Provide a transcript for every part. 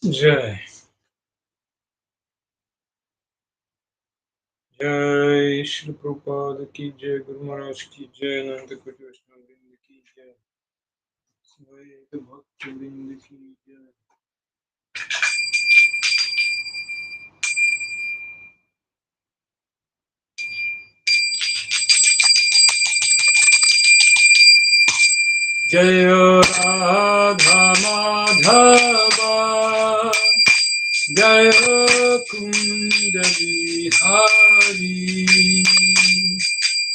Jai. Jai Shri Prabhupada ki Jai, Guru Maharaj ki Jai, Ananta Koti Vaishnava Vrinda ki Jai, Svaita Bhakta Vrinda ki Jai. Jai Radha Madhava, Jai Kunda Bihari,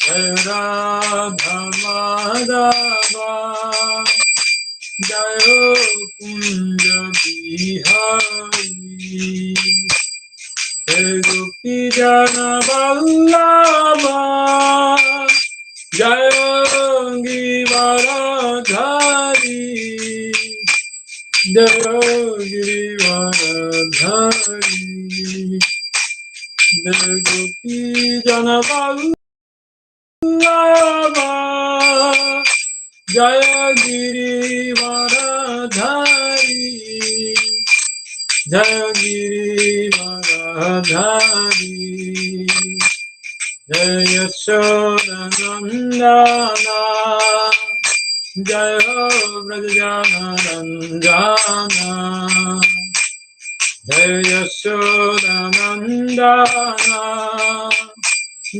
Jai Radha Madhava, Jai Kunda Bihari, Jai Gopi Jana Vallabha, Jai Givaradhari, Jai Givaradhari, Jai Gopi Jana Vallabha, Jai Givaradhari, Jai Givaradhari, Jai Yashodanandana, Jai Vrajanarandana, Jai Yashodanandana,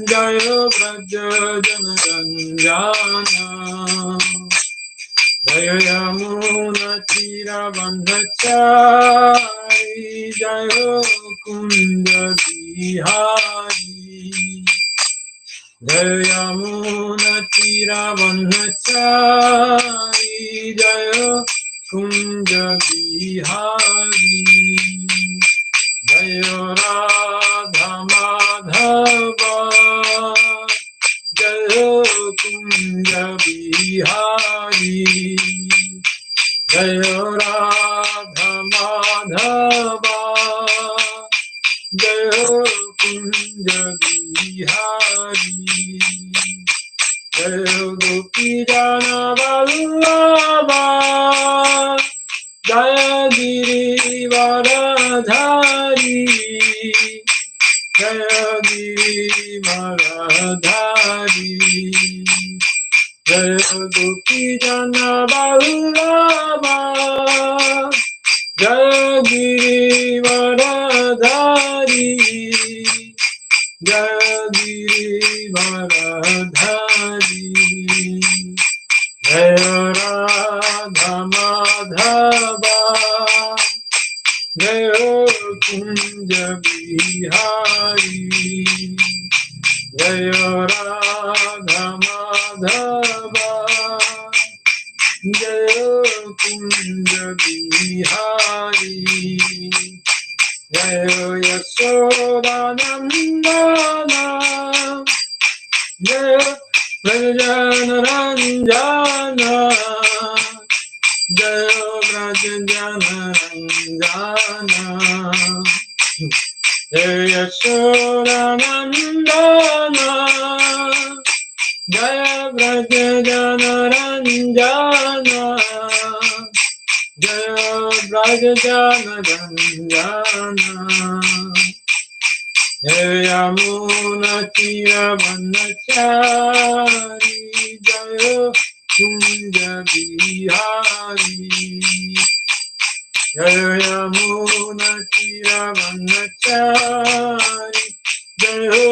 Jai Vrajanarandana, Jai Yamuna Tiravandhachari, Jai Kunda Bihari, Jai Yamuna Tiravandhachari, Jai Kunda Bihari, Jai Radha Madhava, Jai Kunda Bihari, Jai Radha Madhava, Ballabha, Jaya Girivaradhari, Jaya Girivaradhari, Jaya Radha Madhava, Jaya Kunja Bihari, Jaya Radha Madhava, Jaya Kunja Bihari, Jaya Yashodanandana, Jaya Vrajanaranjana, Jaya Vrajanaranjana, Jaya Yashodanandana, Jaya Vrajanaranjana, Jaya Vrajanaranjana, Jaya Yamuna Tiravanachari, Jaya Kunja Bihari, Jaya Yamuna Tiravanachari, Jaya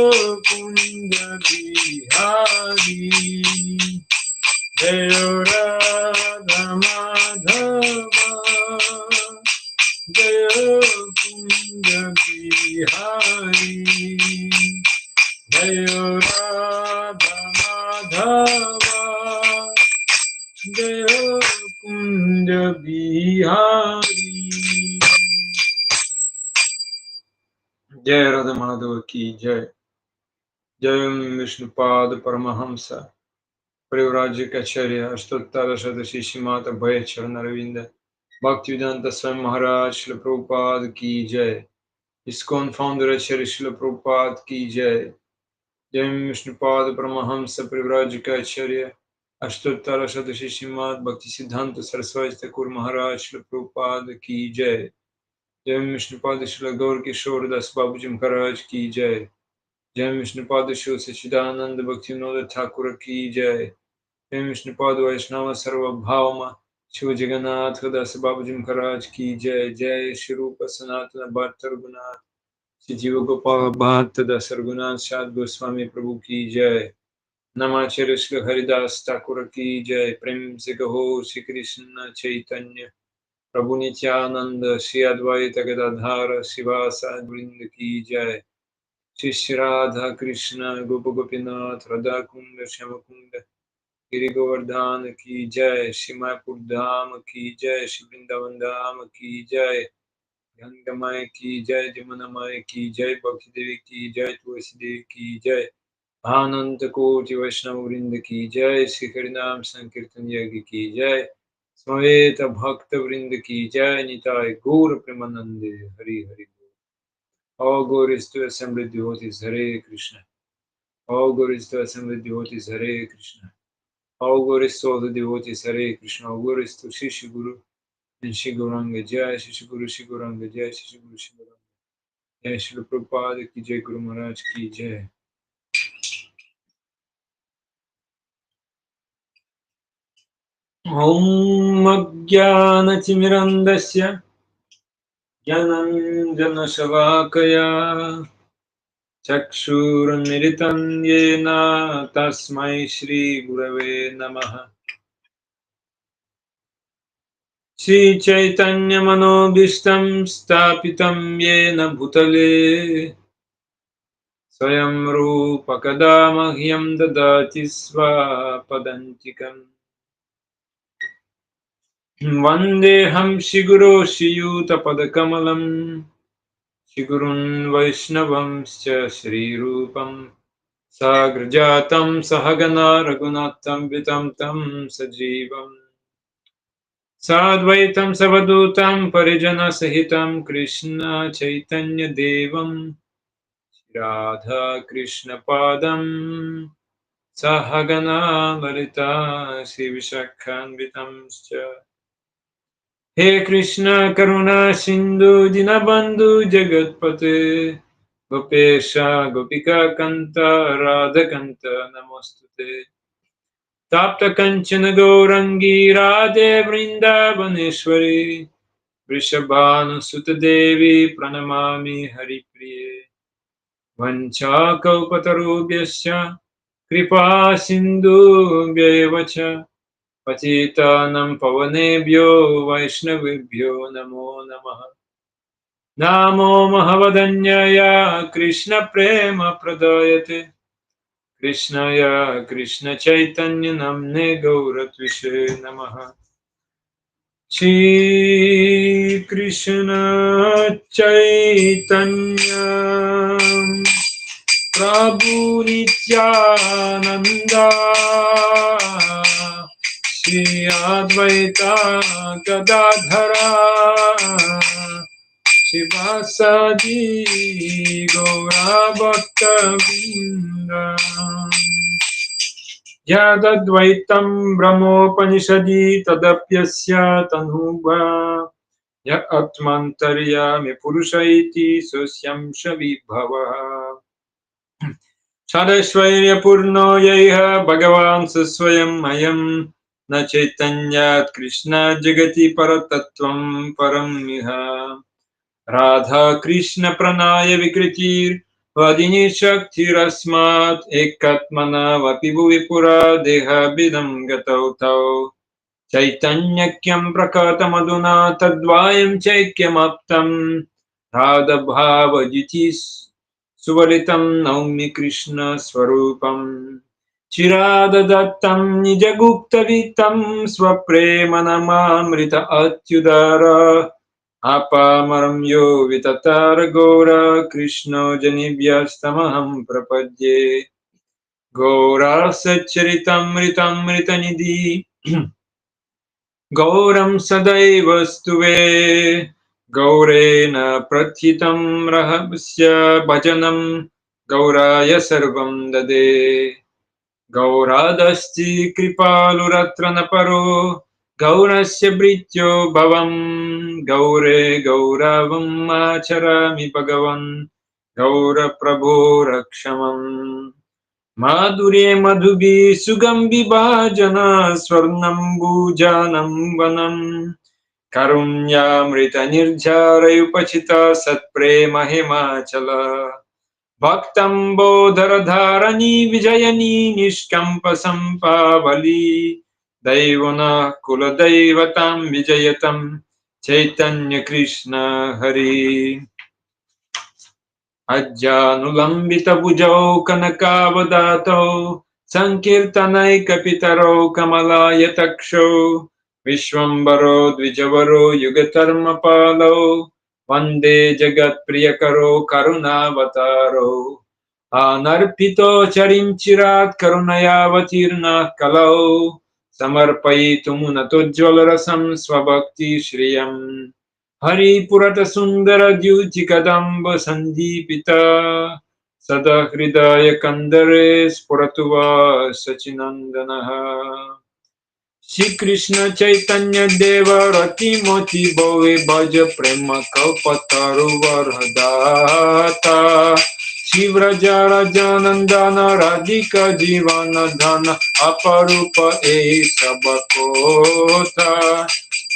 Kunja Bihari, Jaya Radha Madhava, Jaya Kunja Bihari, Jaya Radha Madhava, Jaya Kunja Bihari. Jaya Radha Madhava ki Jai. Jai Vishnupad Paramahamsa, Privrajik Acharya, Ashtottara Shadashi Mata Bhaya Charanavinda, Bhaktivedanta Swami Maharaj, Srila Prabhupada ki Jai. ISKCON founder Acharya Srila Prabhupada ki Jai. Jai Vishnupad Paramahamsa, Privrajik Acharya, Ashtottara Shadashi Mata Bhaktisiddhanta Saraswati Thakur Maharaj, Srila Prabhupada ki Jai. Jai Vishnupad Srila Gaur Kishore Das Babuji Maharaj ki Jai. Jai Vishnupad Shri Sachidananda Bhaktivinoda Thakur ki Jai. Jai Vishnupad Vaishnava Sarva Bhavama Shiva Jagannath Das Babuji Maharaj ki Jai. Jai Shri Rupa Sanatana Bhatta Raghunath Shri Jiva Gopal Bhatta Das Raghunath Shad Goswami Prabhu ki Jai. Namacharya Shri Haridas Thakur ki Jai. Prem Se Kaho Shri Krishna Chaitanya Prabhu Nityananda Shri Advaita Gadadhara Shivasa Vrinda ki Jai. Shri Radha Krishna Gopa Gopinath Radha Kunda Shama Kunda Giri Govardhan ki Jai, Shri Mayapur Dham ki Jai, Shri Vrindavan Dham ki Jai, Gangamai ki Jai, Jamunamai ki Jai, Bhakti Devi ki Jai, Tulsi Devi ki Jai, Ananta Koti Vaishnava Vrinda ki Jai, Shri Harinam Sankirtan Yagi ki Jai, Samveta Bhakta Vrinda ki Jai, Nitai Gaur Premanande, Hari Hari. All glory is to assembled devotees, Hare Krishna. All glory is to assembled devotees, Hare Krishna. All glory is to all the devotees, Hare Krishna. All glory is to Shri Guru and Shri Gauranga Jai, Shri Guru, Shri Gauranga Jai, Shri Guru, Shri Gauranga Jai, Shri Prabhupada ki Jai, Guru Maharaj ki Jai. Om Ajnanatirmirandasya Jnananjanashavakaya Chakshurmiritam Yena Tasmai Shri Gurave Namaha. Shri Chaitanya Manobishtam Stapitam Yena Bhutale Swayam Rupa Kadamahyam Dadati Svapadantikam Vandeham Shiguro Shiyuta Padakamalam Shigurun Vaishnavamscha Shri Rupam Sagrajatam Sahagana Raghunatam Vitam Tam Sajivam Sadvaitam Savadutam Parijana Sahitam Krishna Chaitanya Devam Radha Krishna Padam Sahagana Lalita Sivishakhanvitamscha. He Krishna Karuna Sindhu Dinabandhu Jagatpate Gopesha Gopika Kanta Radha Kanta Namostute. तप्त कंचन गौरंगी राधे वृंदावनेश्वरी वृषभानुसुत देवी प्रणमामि हरिप्रिये वंचाकल्पतरुभ्यश्च कृपा सिन्धुभ्यैव च पतितानां पवनेभ्यो वैष्णवेभ्यो नमो नमः। नमो महवदन्याय कृष्णप्रेमप्रदायते कृष्णाय कृष्णचैतन्यनाम्ने गौरत्विषे नमः। श्रीकृष्ण चैतन्य प्रभु नित्यानंद श्री अद्वैता गदाधर शिवासादि गौरभक्तवृन्द यदद्वैतं ब्रह्मोपनिषदि तदप्यस्य तनुभा य आत्मान्तर्यामि पुरुष इति स्वस्यांश विभवः सदैश्वर्यपूर्णो यैः भगवान् स स्वयं मयं न चैतन्यात् कृष्ण जगति परतत्त्वं परमिह राधा कृष्ण प्रणय विकृतिर्वदिनी शक्तिरस्मात् एकात्मनावपि भुवि पुरा देहाभिदं गतौ तौ चैतन्यक्यं प्रकटमधुना तद्वायं चैक्यमाप्तम् राधभावजिति सुवलितं नौमि कृष्ण स्वरूपम् चिराददत्तं निजगुप्तवित्तं स्वप्रेमनमामृत अत्युदार अपामरं यो विततार गौर कृष्णो जनिभ्यस्तमहं प्रपद्ये गौरासच्चरितमृतमृतनिधि गौरं सदैव स्तुवे गौरेण प्रथितं रहस्य भजनं गौराय सर्वं ददे गौरादस्ति कृपालुरत्र न परो गौरस्य भृत्यो भवं गौरे गौरवम् आचरामि भगवन् गौरप्रभो रक्षमम् माधुर्ये मधुभिः सुगन्धिभाजन स्वर्णं भूजानं वनम् कारुण्यामृतनिर्झरयुपचिता सत्प्रेम हिमाचल भक्तं बोधरधारणी विजयनी निष्कम्पसम्पावली दैवनः कुलदैवतां विजयतं चैतन्य कृष्ण हरि अज्जानुलम्बितभुजौ कनकावदातौ सङ्कीर्तनैकपितरौ कमलायतक्षौ विश्वम्भरो द्विजवरो युगधर्मपालौ वन्दे जगत्प्रियकरो करुणावतारौ अनर्पितो चरिं चिरात् करुणयावतीर्णः कलौ समर्पयितुमुनतोज्ज्वलरसं स्वभक्तिश्रियम् हरिपुरत सुन्दर द्युतिकदम्ब सन्दीपिता सदा हृदय कन्दरे स्फुरतु वा सचिनन्दनः श्रीकृष्ण चैतन्य देव रतिमति भवे भज प्रेम कल्पतरुवरदाता शिव्रज रजनन्दन राधिका जीवन धन अपरूप ए सब कोथा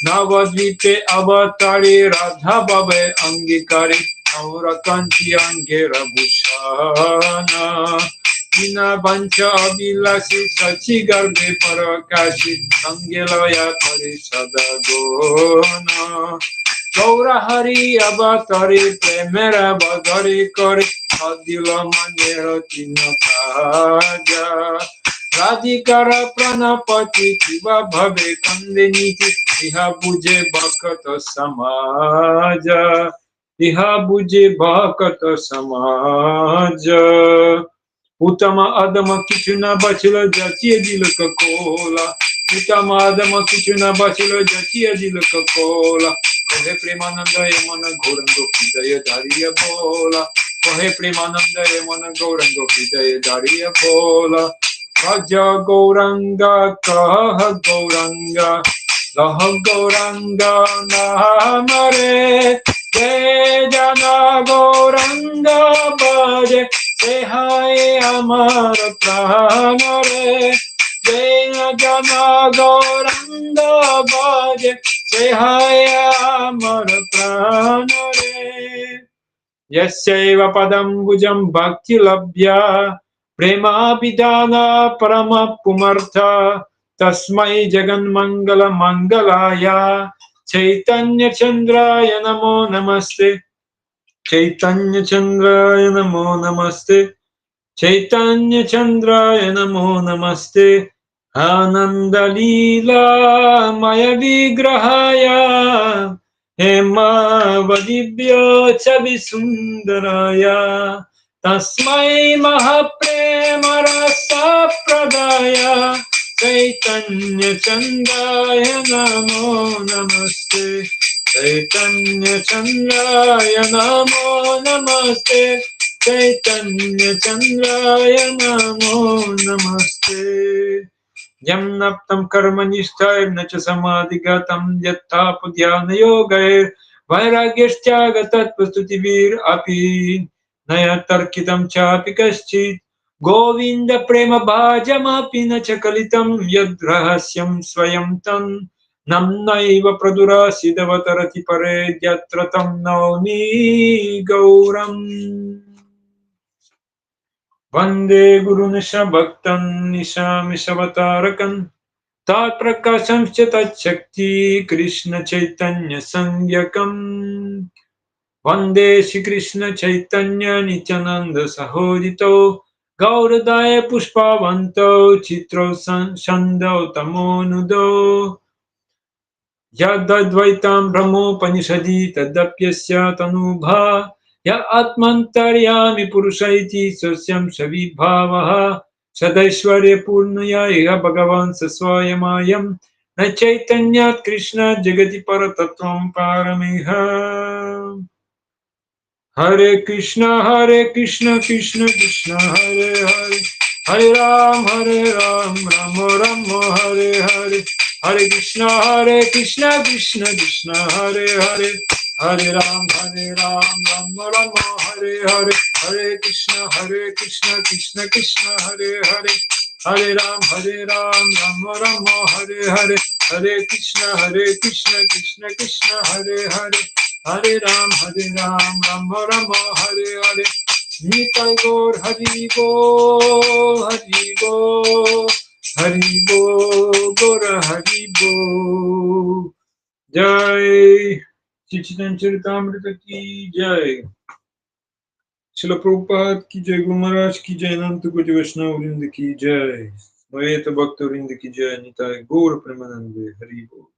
नवद्वीपे अवतारी राधा बवे अंगीकारी और कंची अंगेर भूषण बिना बंच अभिलाषी सची गर्भे परकाशी संगेलया परिषद गोन गौर हरि अवतारी प्रेमेर बधरी करे अदिल मंगेर तीन काजा राधिकार प्राणपति किवा भवे कंदिनीति इहा बुझे भक्त समाज इहा बुझे भक्त समाज उत्तम अदम किछु न बचल जचिए दिल कोला उत्तम अदम किछु न बचल जचिए दिल कोला कहे प्रेमानंद ये मन घोरंग हृदय धारिय बोला कहे प्रेमानंद ये मन गौरंग हृदय धारिय बोला भज गौरंग कह गौरंग लह गौरंग नाम रे जय जन गौरंग भजे से हाय अमर प्राण रे Jaya Jana Gauranga Bhaja Sehaya Amar Pranare Yasyaiva Padambujam Bhakti Labhya Prema Bidana Parama Pumartha Tasmai Jagan Mangala Mangalaya Chaitanya Chandraya Namo Namaste Chaitanya Chandraya Namo Namaste Chaitanya Chandraya Namo Namaste Ananda Lila Maya Vigrahaya Hema Vadibhya Chavi Sundaraya Tasmai Mahaprema Rasa Pradaya Chaitanya Chandaya Namo Namaste Chaitanya Chandaya Namo Namaste Chaitanya Chandraya Namo Namaste Yam Naptam Karma Nishthair Nacha Samadhigatam Yatta Pudhyana Yogair Vairagyasthyaga Tatpastutivir Api Naya Tarkitam Chapi Kaschit Govinda Prema Bhajamapi Nachakalitam Yadrahasyam Swayam Tan Namnaiva Pradurasidavarati Pare Yatratam Naumi Gauram Vande Guru Nisha Bhaktan Nisha Mishavatarakan Tat Prakasham Tat Shakti Krishna Chaitanya Sangyakam Vande Shri Krishna Chaitanya Nityananda Sahodito Gauradaya Pushpavanto Chitro Shandau Tamonudo Yadadvaitam Brahmopanishadi Tadapyasya Tanubha Ya Atmantaryami Purushaiti Sasyam Shavibhavaha Sadaishwarya Purnaya Iha Bhagavan Saswayamayam Na Chaitanyat Krishna Jagati Paratattvam Paramiha Hare Krishna Krishna Krishna Hare Hare Hare Ram Ram Hare Hare Hare Krishna Krishna Hare Hare Hare Ram Ram Hare Hare Hare Krishna Krishna Hare Hare Hare Ram Ram Hare Hare Hare Krishna Krishna Hare Hare Hare Ram Rama Hare Hare Nitai Gaur Hari Bo Gora Hari Bo Jai Chichitan Charitamrita ki Jai Srila Prabhupada ki Jai Guru Maharaj ki Jai Nanta Koji Vaishnava Vrinda ki Jai Sveta Bhakta Vrinda ki Jai Nitai Gaur Premanande Hari Bo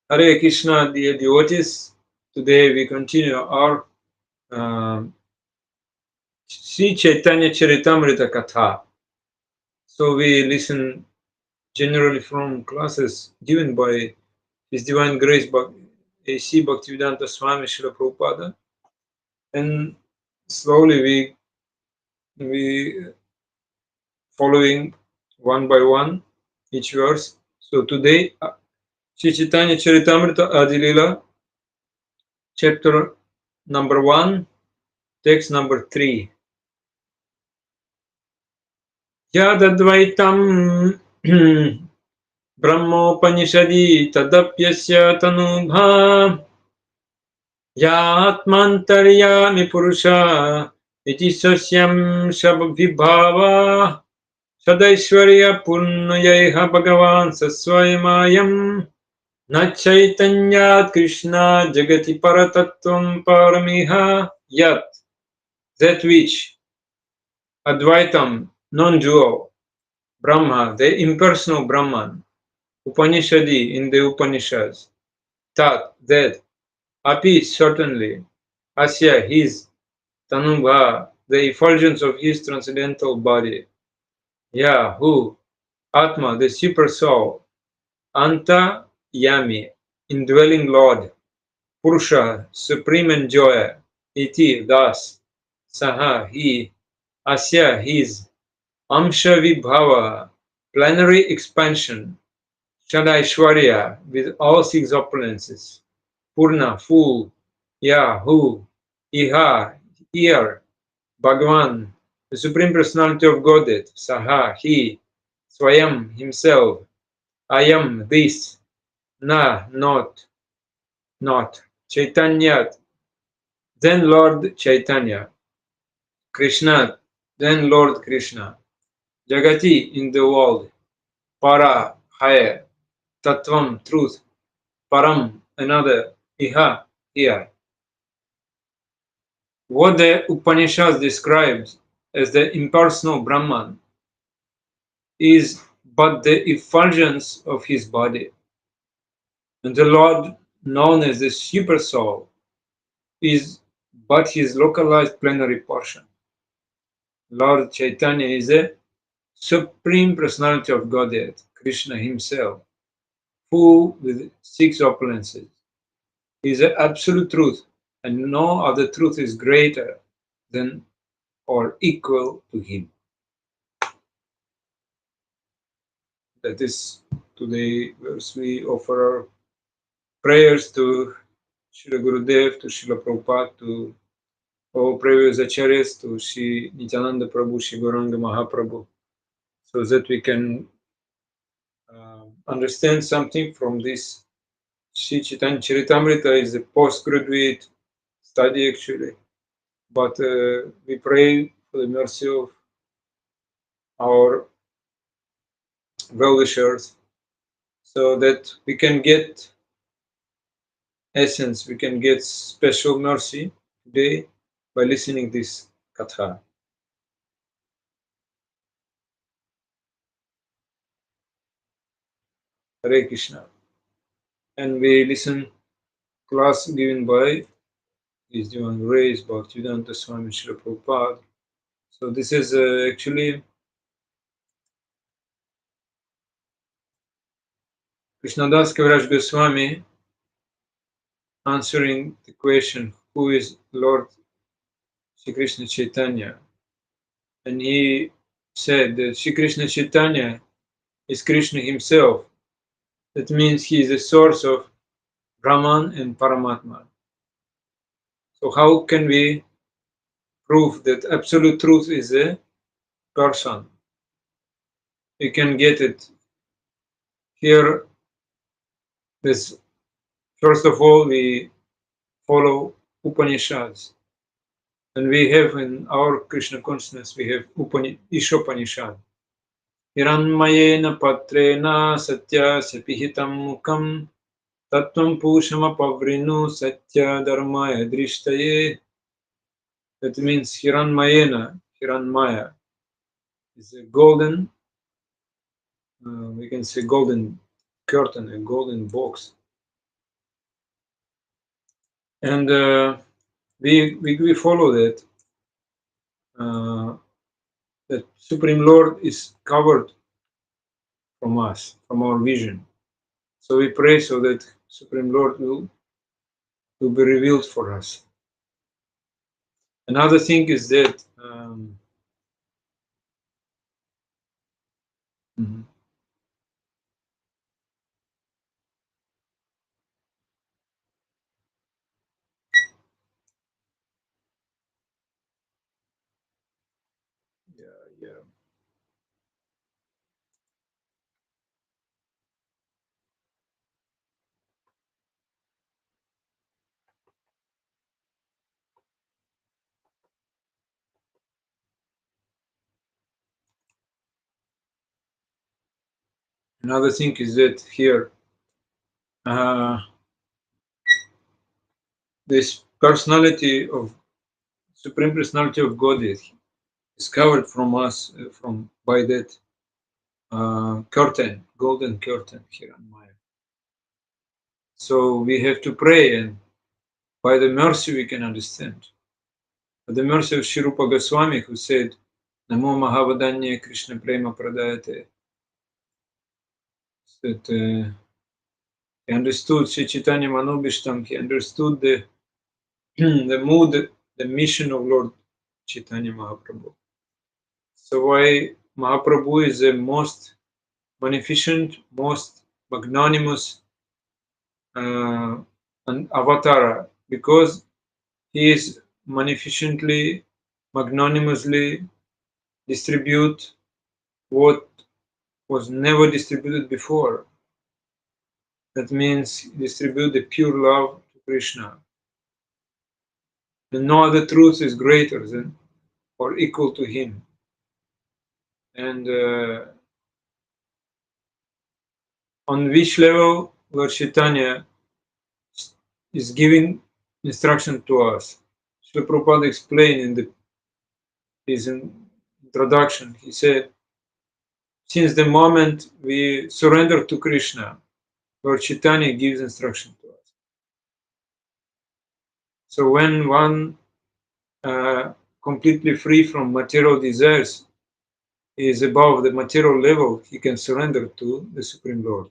Hare Krishna, dear devotees. Today we continue our Sri Chaitanya Charitamrita Katha. So we listen generally from classes given by His Divine Grace A.C. Bhaktivedanta Swami Srila Prabhupada, and slowly we following one by one each verse. So today Sri Chaitanya Charitamrita Adilila, chapter number 1, text number 3. Yadadvaitam Brahmopanishadi tadapyasya tanubha Yatmantaryami purusha iti sasyam sabvibhava Sadaishwarya purnayaiha bhagavan saswayamayam Na chaitanyat Krishna jagati paratattvam paramiha Yat, that which Advaitam, non-dual, Brahma, the impersonal Brahman, Upanishadi in the Upanishads, Tat, that, Api, certainly, Asya, his, Tanubha, the effulgence of his transcendental body, Ya, who, Atma, the super soul, Anta, Yami, indwelling Lord, Purusha, supreme enjoyer, Iti, thus, Saha, he, Asya, his, Amsha Vibhava, plenary expansion, Shadaishwarya, with all six opulences, Purna, full, Ya, who, Iha, here, Bhagavan, the Supreme Personality of Godhead, Saha, he, Swayam, himself, I am this, Na, not, Chaitanya, then Lord Chaitanya, Krishna, then Lord Krishna, Jagati, in the world, Para, higher, Tattvam, truth, Param, another, Iha, here. What the Upanishads describes as the impersonal Brahman is but the effulgence of his body, and the Lord, known as the Super Soul, is but his localized plenary portion. Lord Chaitanya is the Supreme Personality of Godhead, Krishna himself, full with six opulences. He is the absolute truth, and no other truth is greater than or equal to him. That is today verse we offer our prayers to Srila Gurudev, to Srila Prabhupada, to all previous acharyas, to Sri Nityananda Prabhu, Sri Gauranga Mahaprabhu, so that we can understand something from this. Sri Chaitanya Charitamrita is a postgraduate study actually, but we pray for the mercy of our well-wishers so that we can get essence, we can get special mercy today by listening this katha. Hare Krishna. And we listen class given by His Divine Grace, Bhaktivedanta Swami Srila Prabhupada. So this is actually Krishnadas Kaviraj Goswami answering the question, who is Lord Shri Krishna Chaitanya? And he said that Shri Krishna Chaitanya is Krishna himself. That means he is the source of Brahman and Paramatma. So how can we prove that absolute truth is a person? We can get it here. This first of all we follow Upanishads. And we have in our Krishna consciousness, we have Ishopanishad. Hiranmayena patrena satya sapihitam mukam tattvam pushamapavrinu satya dharmaya drishtaye. That means Hiranmayena, Hiranmaya is a golden, we can say golden curtain, a golden box. And we follow that. That Supreme Lord is covered from us, from our vision. So we pray so that Supreme Lord will be revealed for us. Another thing is that yeah. Another thing is that here this personality of Supreme Personality of Godhead is covered from us from by that curtain, golden curtain here on Maya. So we have to pray, and by the mercy we can understand. By the mercy of Shri Rupa Goswami, who said, Namo Mahavadanya Krishna Prema Pradayate, that he understood Sri Chaitanya Manobishtam, he understood the the mood, the mission of Lord Chaitanya Mahaprabhu. So why Mahaprabhu is the most magnificent, most magnanimous an avatara, because he is magnificently, magnanimously distribute what was never distributed before. That means distribute the pure love to Krishna. And no other truth is greater than or equal to him. And on which level Lord Chaitanya is giving instruction to us. Srila Prabhupada explained in his introduction, he said, since the moment we surrender to Krishna, Lord Chaitanya gives instruction to us. So when one completely free from material desires is above the material level, he can surrender to the Supreme Lord.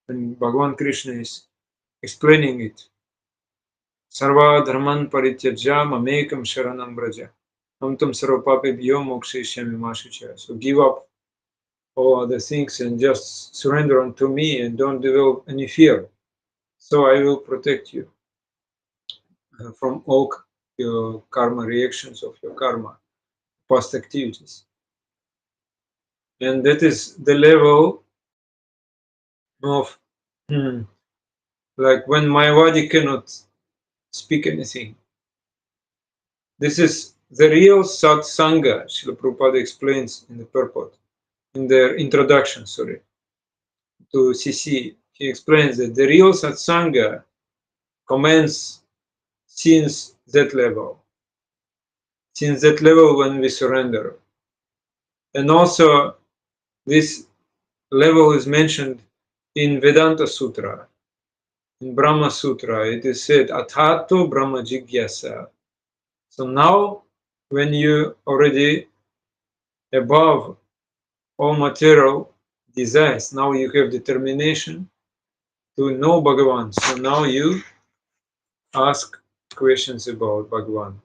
And Bhagavan Krishna is explaining it. Sarva dharman parityajya mamekam sharanam braja. Amtam sarvapapebhyo mokshayishyami ma shuchya. So give up all other things and just surrender unto me and don't develop any fear. So I will protect you from all your karma reactions of your karma, past activities. And that is the level of like when Mayavadi cannot speak anything. This is the real Sat Sanga, Srila Prabhupada explains in the purport, in their introduction, to CC. He explains that the real Sat Sanga commences since that level when we surrender. And also, this level is mentioned in Vedanta Sutra. In Brahma Sutra, it is said, Athato Brahma Jigyasa. So now, when you already above all material desires, now you have determination to know Bhagavan. So now you ask questions about Bhagavan,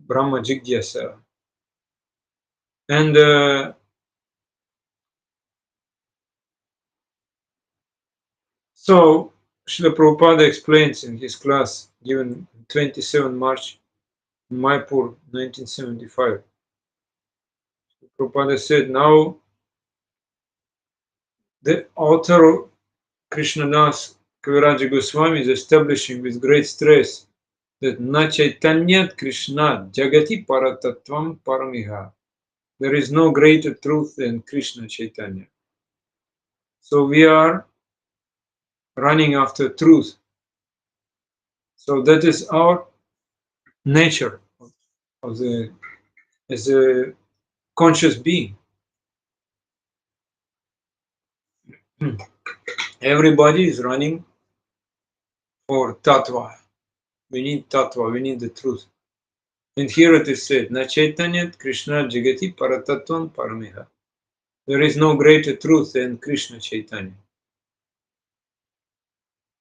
Brahma Jigyasa. And so Srila Prabhupada explains in his class given 27 March in Mayapur 1975. Prabhupada said, now the author Krishnadas Kaviraja Goswami is establishing with great stress that na chaitanyat Krishna jagati paratattvam paramiha. There is no greater truth than Krishna Chaitanya. So we are running after truth. So that is our nature of the as a conscious being. Everybody is running for tattva. We need tattva, we need the truth. And here it is said, na chaitanyat Krishna jagati paratattvam paramiha. There is no greater truth than Krishna Chaitanya.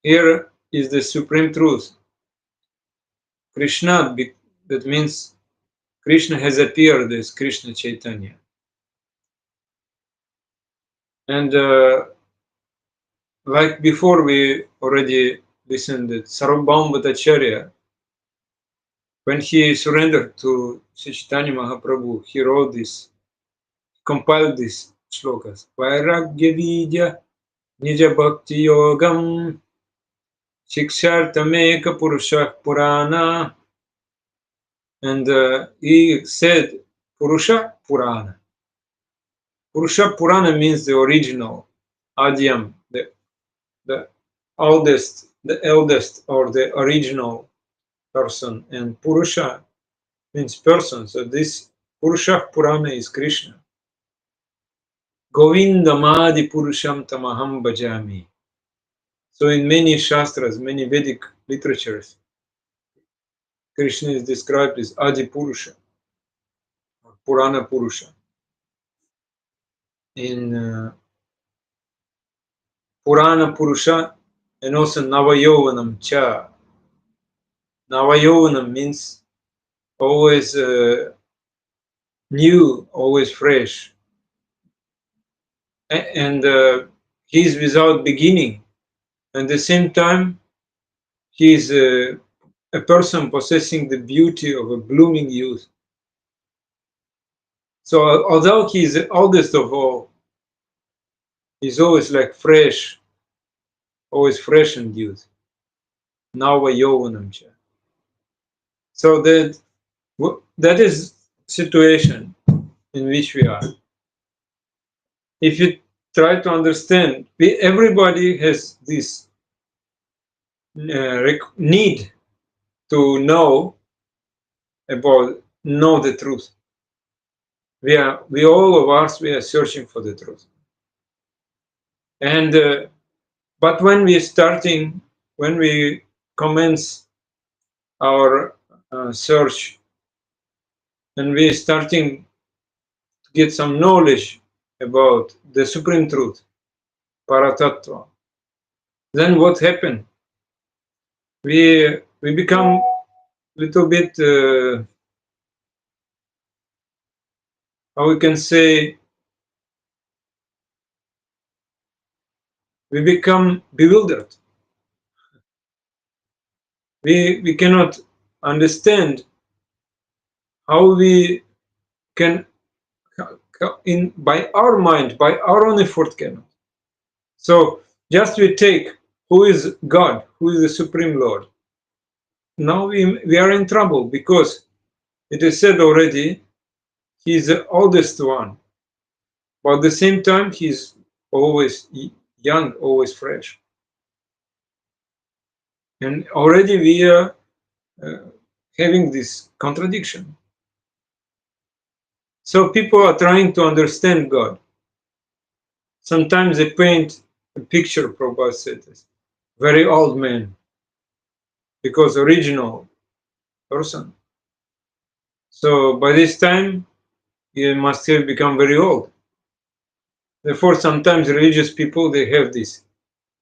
Here is the supreme truth. Krishna, that means Krishna has appeared as Krishna Chaitanya. And like before, we already listened that Sarvabhauma Bhattacharya, when he surrendered to Sri Chaitanya Mahaprabhu, he wrote this, compiled these shlokas. Vairagya Vidya Nija Bhakti Yogam Shikshartameka Purusha Purana. And he said Purusha Purana. Purusha Purana means the original, Adyam, the eldest or the original person. And Purusha means person. So this Purusha Purana is Krishna. Govindamadi Purusham Tamaham Bhajami. So in many Shastras, many Vedic literatures, Krishna is described as Adi Purusha or Purana Purusha. In Purana Purusha and also Navayovanam Cha. Navayovanam means always new, always fresh. And he is without beginning. And at the same time, He is a person possessing the beauty of a blooming youth. So although he is the oldest of all, he's always like fresh, always fresh and youth. Now yovanam. So that is situation in which we are. If you try to understand, everybody has this need to know the truth. We all of us, we are searching for the truth. And but when we commence our search, and we starting to get some knowledge about the supreme truth, Paratattva, then what happened? We become a little bit, how we can say, we become bewildered. We cannot understand how we can, by our mind, by our own effort, cannot. So just we take who is God, who is the Supreme Lord. Now we are in trouble because it is said already, he is the oldest one, but at the same time he is always young, always fresh. And already we are having this contradiction. So people are trying to understand God. Sometimes they paint a picture, Prabhupada said this, very old man, because original person. So by this time, he must have become very old. Therefore, sometimes religious people, they have this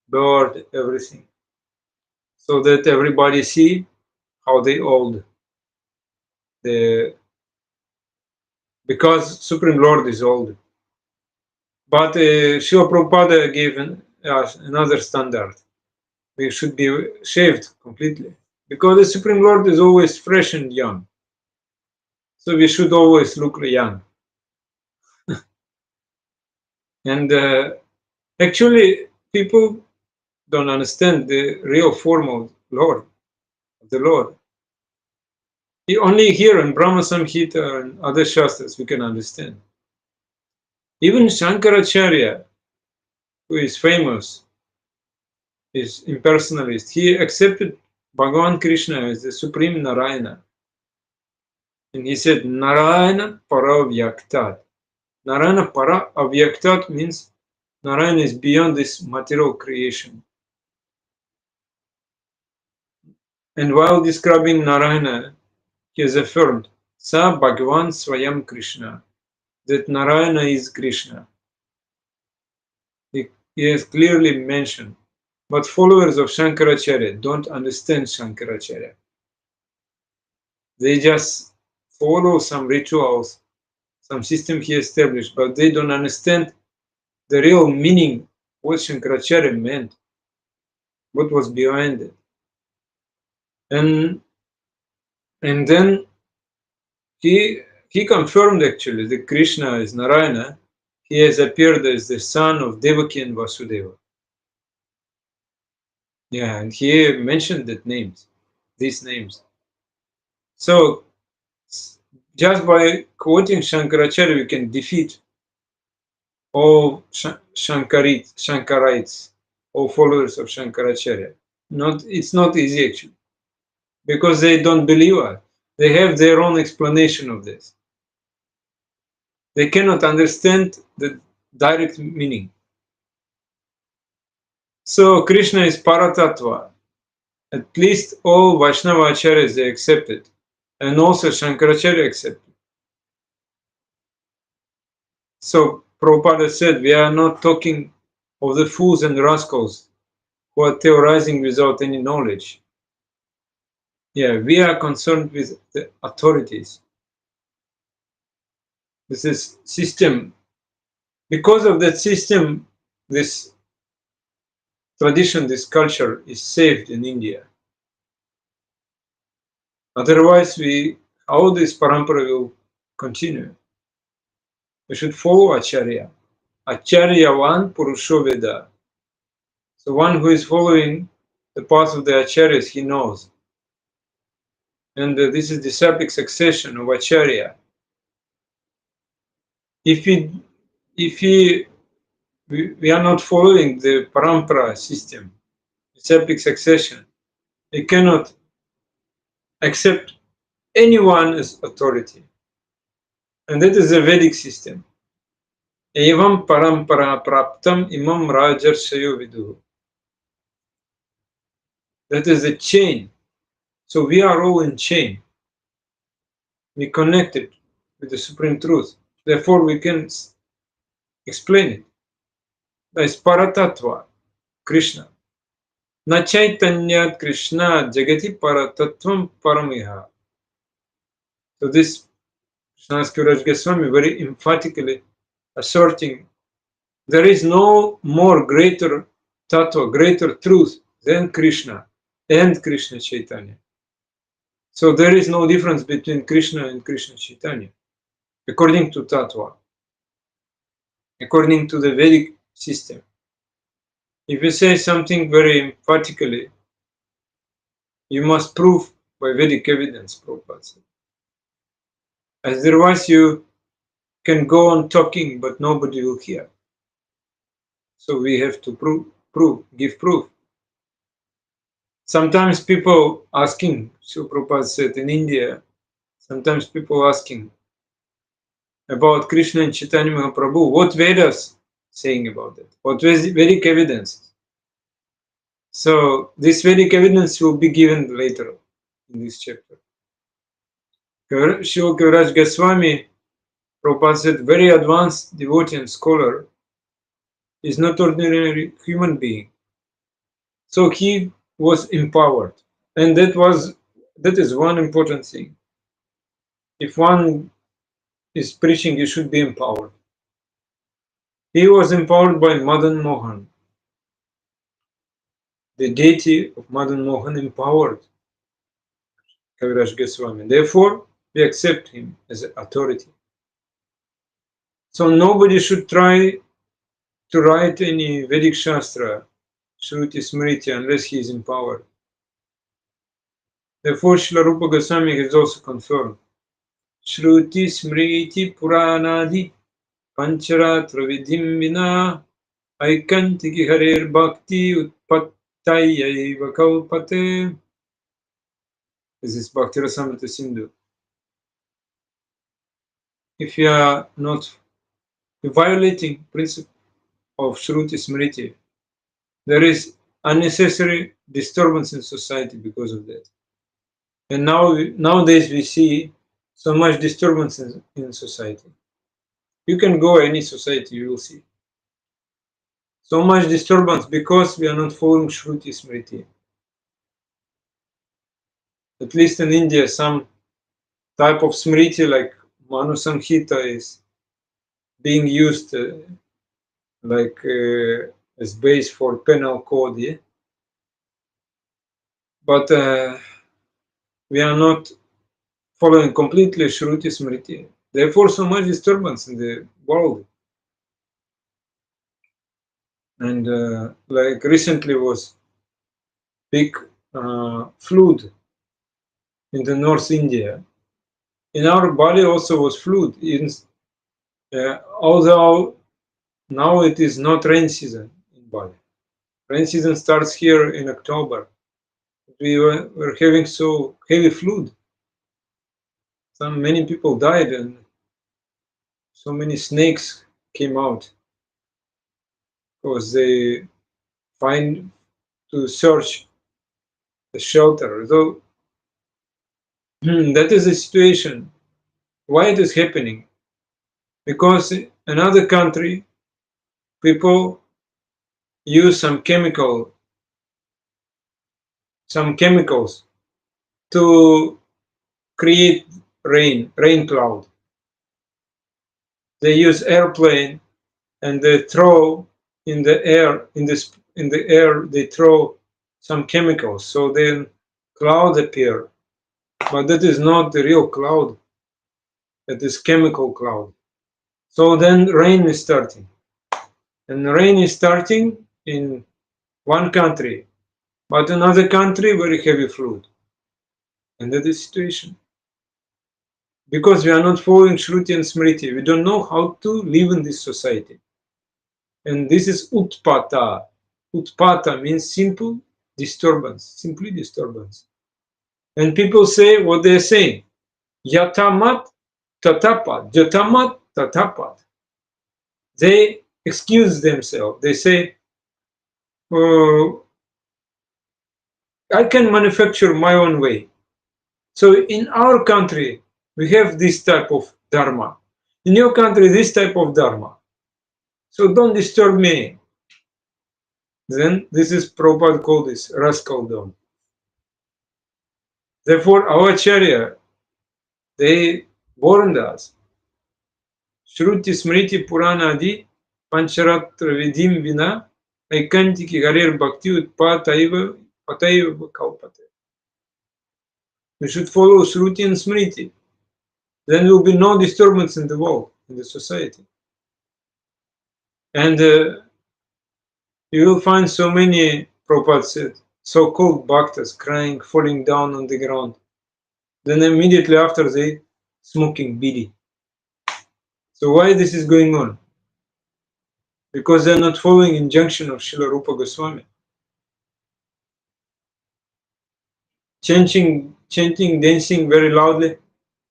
bird, everything, so that everybody see how they old. Because Supreme Lord is old. But Srila Prabhupada gave us another standard. We should be shaved completely. Because the Supreme Lord is always fresh and young. So we should always look young. And actually, people don't understand the real form of the Lord. Only here in Brahma Samhita and other Shastras we can understand. Even Shankaracharya, who is famous, is impersonalist. He accepted Bhagavan Krishna as the Supreme Narayana. And he said, Narayana para vyaktat. Narayana para avyaktat means Narayana is beyond this material creation. And while describing Narayana, he has affirmed, Sa Bhagavan Swayam Krishna, that Narayana is Krishna. He has clearly mentioned. But followers of Shankaracharya don't understand Shankaracharya. They just follow some rituals, some system he established, but they don't understand the real meaning, what Shankaracharya meant, what was behind it. And then he confirmed actually that Krishna is Narayana. He has appeared as the son of Devaki and Vasudeva. Yeah, and he mentioned these names. So just by quoting Shankaracharya, we can defeat all Shankarites, all followers of Shankaracharya. It's not easy actually, because they don't believe us. They have their own explanation of this. They cannot understand the direct meaning. So Krishna is Paratattva. At least all Vaishnava acharyas they accept it, and also Shankaracharya accept it. So Prabhupada said, we are not talking of the fools and rascals who are theorizing without any knowledge. Yeah, we are concerned with the authorities. This is system. Because of that system, this tradition, this culture is saved in India. Otherwise, how this parampara will continue? We should follow Acharya. Acharyavan Purusho Veda. So one who is following the path of the Acharyas, he knows. And this is the disciplic succession of Acharya. If we are not following the parampara system, disciplic succession, we cannot accept anyone as authority. And that is the Vedic system. Evam parampara praptam imam rajarshayo viduhu. That is the chain. So we are all in chain. We connected with the Supreme Truth. Therefore, we can explain it. That is Paratattva, Krishna. Na chaitanyat Krishna jagati paratattvam paramiha. So this Krishnadas Kaviraj Goswami very emphatically asserting there is no more greater tattva, greater truth than Krishna and Krishna Chaitanya. So there is no difference between Krishna and Krishna Chaitanya, according to tattva, according to the Vedic system. If you say something very emphatically, you must prove by Vedic evidence, Prabhupada said. Otherwise, you can go on talking, but nobody will hear. So we have to give proof. Sometimes people asking, so Prabhupada said in India, sometimes people asking about Krishna and Chaitanya Mahaprabhu, what Vedas saying about that? What Vedic evidence? So this Vedic evidence will be given later in this chapter. Srila Kaviraj Goswami, Prabhupada said, very advanced devotee and scholar is not ordinary human being. So he was empowered. And that is one important thing. If one is preaching, he should be empowered. He was empowered by Madan Mohan. The deity of Madan Mohan empowered Kaviraj Goswami. Therefore, we accept him as an authority. So nobody should try to write any Vedic Shastra, Shruti Smriti, unless he is empowered. Therefore, Srila Rupa Goswami has also confirmed Shruti Smriti Puranadi Pancharatra Vidhim Vina Aikantiki Harer Bhakti Utpattayaiva Kalpate. This is Bhakti Rasamrita Sindhu. If you are not violating principle of Shruti Smriti, there is unnecessary disturbance in society because of that. And nowadays we see so much disturbance in society. You can go any society, you will see. So much disturbance because we are not following Shruti Smriti. At least in India, some type of Smriti like Manu Samhita is being used as base for penal code. Yeah? But we are not following completely Shruti Smriti. Therefore, so much disturbance in the world. And like recently was big flood in the North India. In our Bali also was flood. Although now it is not rain season in Bali. Rain season starts here in October. We were having so heavy flood. Many people died and so many snakes came out because they find to search the shelter. So that is the situation. Why it is happening? Because in another country, people use some chemicals to create rain cloud. They use airplane and they throw in the air they throw some chemicals, so then clouds appear but that is not the real cloud. That is chemical cloud. So then rain is starting. And rain is starting in one country, but another country very heavy flood. And that is the situation. Because we are not following Shruti and Smriti, we don't know how to live in this society. And this is utpata. Utpata means simple disturbance, simply disturbance. And people say what they are saying. Yatamat tatapat. Yatamat tatapat. They excuse themselves. They say, I can manufacture my own way. So in our country, we have this type of dharma. In your country, this type of dharma. So don't disturb me. Then this is Prabhupada called this rascaldom. Therefore, our Acharya, they warned us. Shruti Smriti Purana Adi Pancharatra Vidim Vina Aikantiki Harer Bhakti Utpataiva Pataiva Kalpate. We should follow Shruti and Smriti. Then there will be no disturbance in the world, in the society. And you will find so many, Prabhupada said, so-called bhaktas crying, falling down on the ground. Then immediately after they smoking bidi. So why this is going on? Because they're not following injunction of Srila Rupa Goswami. Chanting, dancing very loudly,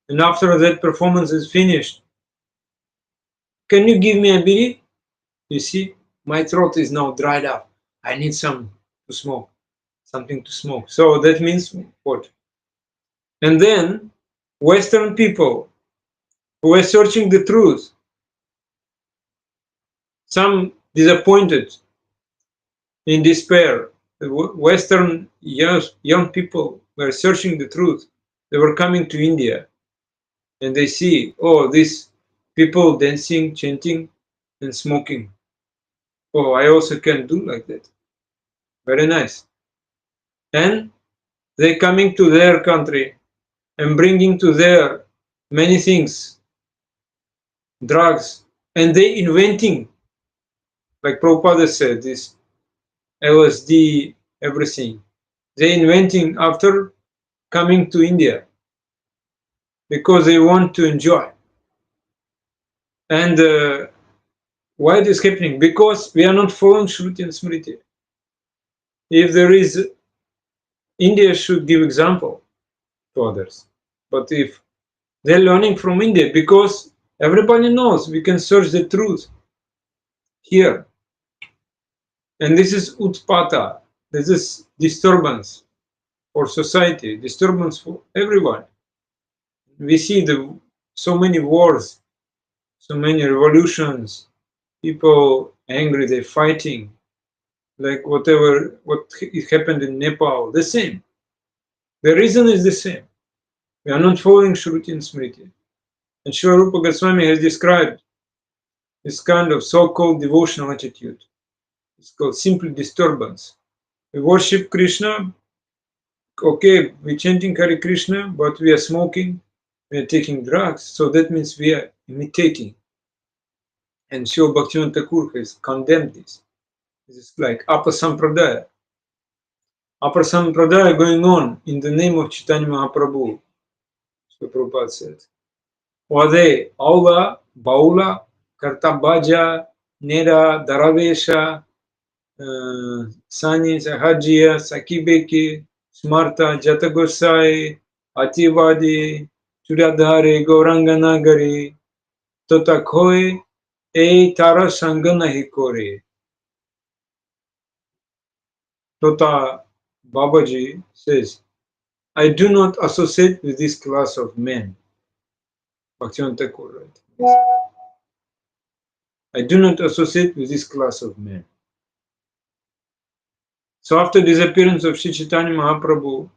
and after that performance is finished, can you give me a bidi? You see, my throat is now dried up. I need some to smoke, something to smoke. So that means what? And then Western people who were searching the truth, some disappointed, in despair. The Western young people were searching the truth. They were coming to India and they see, oh, these people dancing, chanting, and smoking. Oh, I also can do like that. Very nice. And they coming to their country and bringing to there many things, drugs, and they inventing, like Prabhupada said, this LSD, everything. They inventing after coming to India because they want to enjoy. And why it is happening? Because we are not following Shruti and Smriti. If there is, India should give example to others. But if they're learning from India, because everybody knows we can search the truth here. And this is utpata. This is disturbance for society, disturbance for everyone. We see so many wars, so many revolutions, people angry, they're fighting, like what happened in Nepal, the same. The reason is the same. We are not following Shruti and Smriti. And Srila Rupa Goswami has described this kind of so-called devotional attitude. It's called simple disturbance. We worship Krishna, okay, we're chanting Hare Krishna, but we are smoking, we are taking drugs, so that means we are imitating. And Srila Bhaktivinoda Thakur has condemned this. This is like Apa Sampradaya. Apa Sampradaya going on in the name of Chaitanya Mahaprabhu, so Prabhupada said. Wade, Aula, Baula, Kartabaja, Nera, Daravesha, Sani, Sahajia, Sakibeki, Smarta, Jatagosai, Ativadi, Churadhare, Gauranganagari, Totakoi, E Tara Sanganahikore. Tota Babaji says, I do not associate with this class of men. Bhaktivinoda Thakur, right? I do not associate with this class of men. So after disappearance of Sri Chaitanya Mahaprabhu,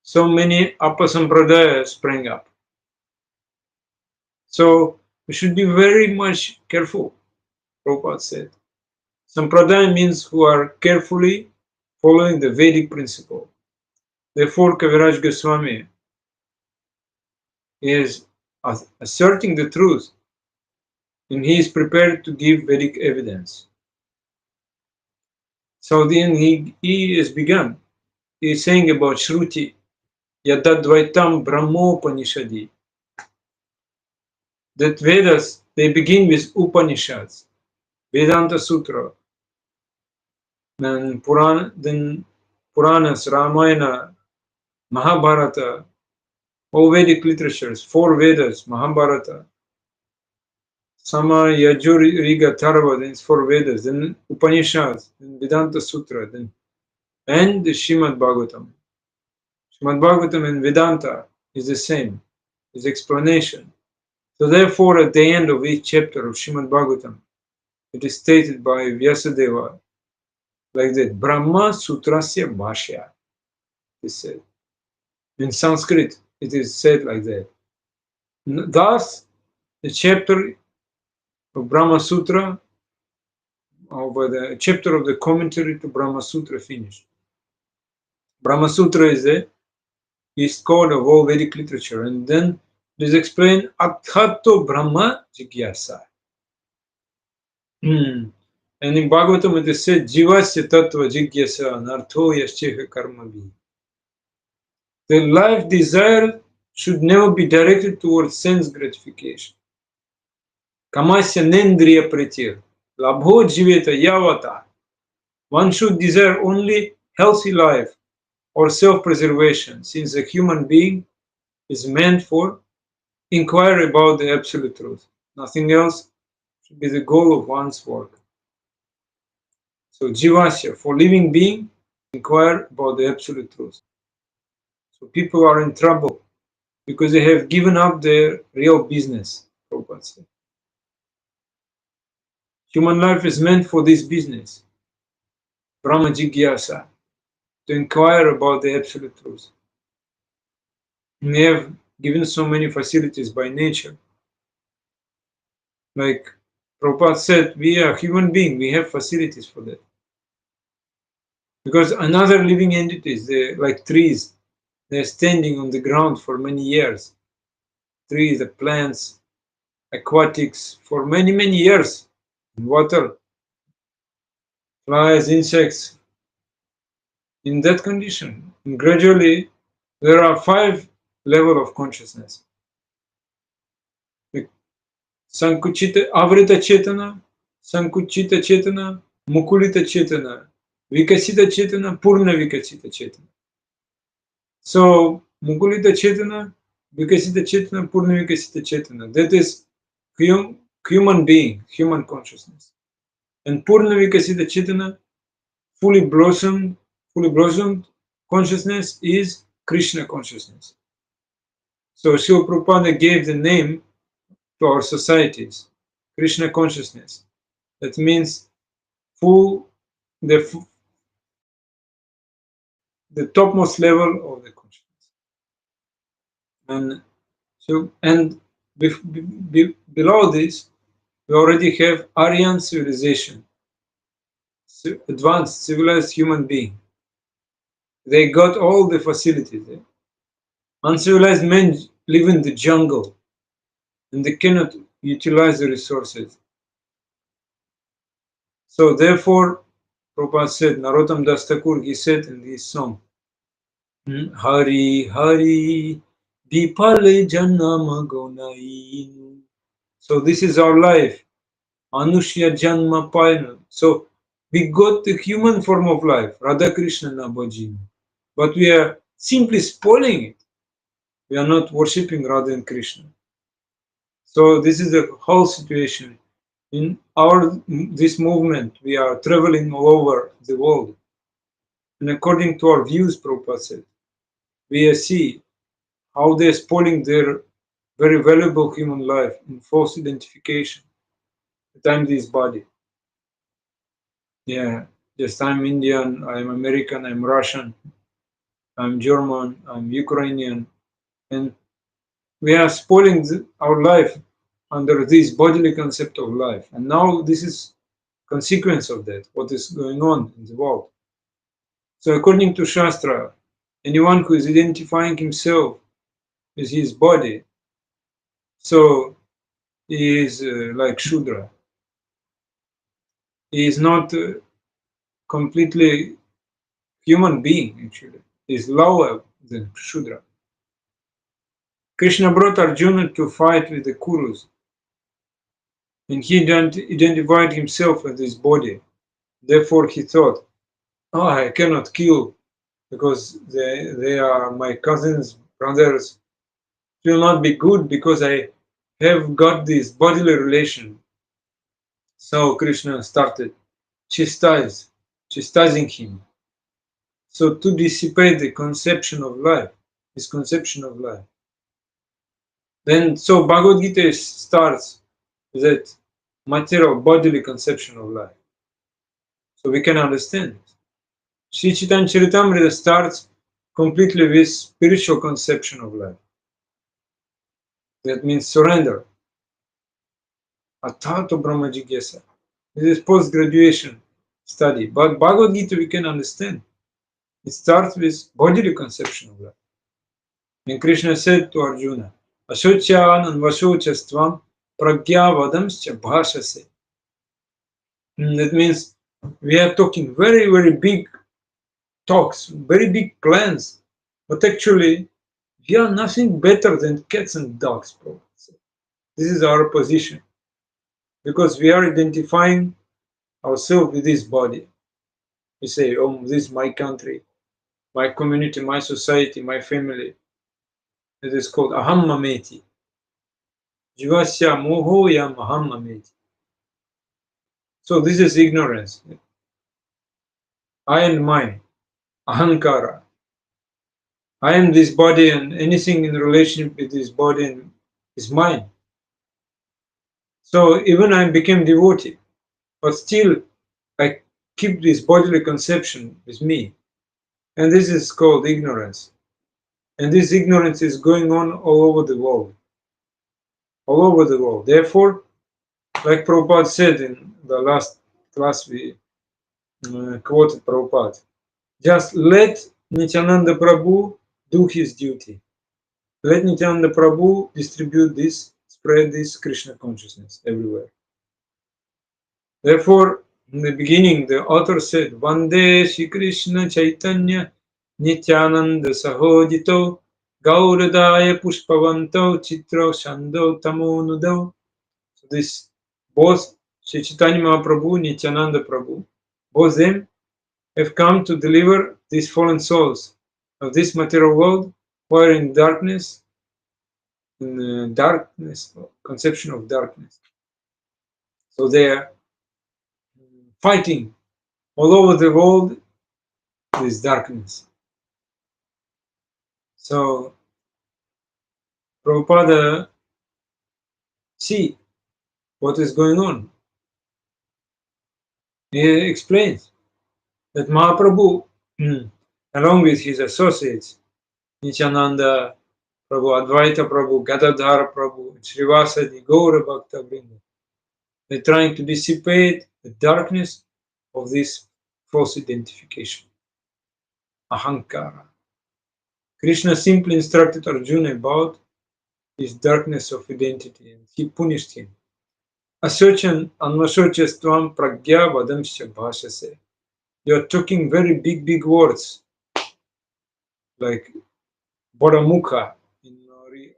so many Apasampradayas sprang up. So we should be very much careful, Prabhupada said. Sampradaya means who are carefully following the Vedic principle. Therefore, Kaviraj Goswami He is asserting the truth, and he is prepared to give Vedic evidence. So then he has begun. He is saying about Shruti, Yadadvaitam Brahmopanishadi, that Vedas, they begin with Upanishads, Vedanta Sutra, then Puranas, Ramayana, Mahabharata, all Vedic literatures, four Vedas, Mahabharata, Sama, Yajur, Riga, Tharva, then it's four Vedas, then Upanishads, then Vedanta Sutra, then and the Srimad Bhagavatam. Srimad Bhagavatam and Vedanta is the same, is explanation. So therefore, at the end of each chapter of Srimad Bhagavatam, it is stated by Vyasadeva like that, Brahma Sutrasya Bhashya, is said. In Sanskrit, it is said like that. Thus, the chapter of Brahma Sutra, or the chapter of the commentary to Brahma Sutra finished. Brahma Sutra is the east code of all Vedic literature, and then it is explained Adhato Brahma Jigyasa. And in Bhagavatam it is said Jivasya Tattva Jigyasa Nartho Yascheha Karma Vi. The life desire should never be directed towards sense gratification. Kamasya Nendriya Pritir. Labho Jiveta Yavata. One should desire only healthy life or self-preservation, since a human being is meant for inquiry about the absolute truth. Nothing else should be the goal of one's work. So Jivasya, for living being, inquire about the absolute truth. So people are in trouble because they have given up their real business, Prabhupada said. Human life is meant for this business, Brahma Jigyasa, to inquire about the absolute truth. We have given so many facilities by nature. Like Prabhupada said, we are human beings, we have facilities for that. Because another living entities, they like trees, they're standing on the ground for many years. Trees, the plants, aquatics, for many, many years. In water, flies, insects. In that condition, and gradually, there are 5 levels of consciousness. Sankuchita, Avrita Chetana, Sankuchita Chetana, Mukulita Chetana, Vikasita Chetana, Purna Vikasita Chetana. So, Mukulita Chetana, Vikasita Chetana, Purna Vikasita Chetana, that is human being, human consciousness. And Purna Vikasita Chetana, fully blossomed consciousness is Krishna consciousness. So Srila Prabhupada gave the name to our societies, Krishna consciousness. That means the topmost level of the consciousness. And so, and below this, we already have Aryan civilization, advanced civilized human being. They got all the facilities. Uncivilized men live in the jungle and they cannot utilize the resources. So therefore, Prabhupada said, Narottam Das Thakur, he said in this song, Hari Hari Dipale Janama Gonainu. So this is our life. Anushya Janma Painu. So we got the human form of life, Radha Krishna Nabhajinu. But we are simply spoiling it. We are not worshipping Radha and Krishna. So this is the whole situation. In this movement, we are traveling all over the world. And according to our views, Prabhupada said, we see how they're spoiling their very valuable human life in false identification. That I'm this body. Yeah, yes, I'm Indian, I'm American, I'm Russian, I'm German, I'm Ukrainian. And we are spoiling our life under this bodily concept of life. And now this is consequence of that, what is going on in the world. So according to Shastra, anyone who is identifying himself with his body, So he is like Shudra. He is not completely human being actually. He is lower than Shudra. Krishna brought Arjuna to fight with the Kurus, and he identified himself with his body. Therefore he thought, oh, I cannot kill because they are my cousins, brothers. It will not be good because I have got this bodily relation. So Krishna started chastising him. So to dissipate the conception of life, his conception of life. Then so Bhagavad Gita starts with that material bodily conception of life. So we can understand it. Sri Chaitanya Charitamrita starts completely with spiritual conception of life. That means surrender. Athato Brahma Jigyasa. This is post-graduation study. But Bhagavad Gita we can understand. It starts with bodily conception of life. And Krishna said to Arjuna, Ashochyan and Vashochastvam pragyavadamscha bhashase. That means we are talking very, very big talks, very big plans. But actually, we are nothing better than cats and dogs, bro. So this is our position. Because we are identifying ourselves with this body. We say, oh, this is my country, my community, my society, my family. It is called aham mameti. Jivasya moho yam aham mameti. So this is ignorance. I and mine, ahankara. I am this body and anything in relationship with this body is mine. So even I became devotee, but still I keep this bodily conception with me. And this is called ignorance. And this ignorance is going on all over the world. All over the world. Therefore, like Prabhupada said in the last class, we quoted Prabhupada, just let Nityananda Prabhu do his duty. Let Nityananda Prabhu distribute this, spread this Krishna consciousness everywhere. Therefore, in the beginning, the author said, Vande Shri Krishna Chaitanya Nityananda Sahodito Gauradaya Pushpavanto Chitro Shando Tamonudao. So this both Shri Chaitanya Mahaprabhu, Nityananda Prabhu, both them have come to deliver these fallen souls of this material world who are in darkness, conception of darkness. So they are fighting all over the world with darkness. So Prabhupada see what is going on. He explains that Mahaprabhu, along with his associates, Nityananda Prabhu, Advaita Prabhu, Gadadhara Prabhu, Srivasadi, Gaura Bhakta Vrinda, they're trying to dissipate the darkness of this false identification, ahankara. Krishna simply instructed Arjuna about his darkness of identity and he punished him. Asochan anvasocastvam pragya vadamsya bhashase. You are talking very big words like bodamukha. In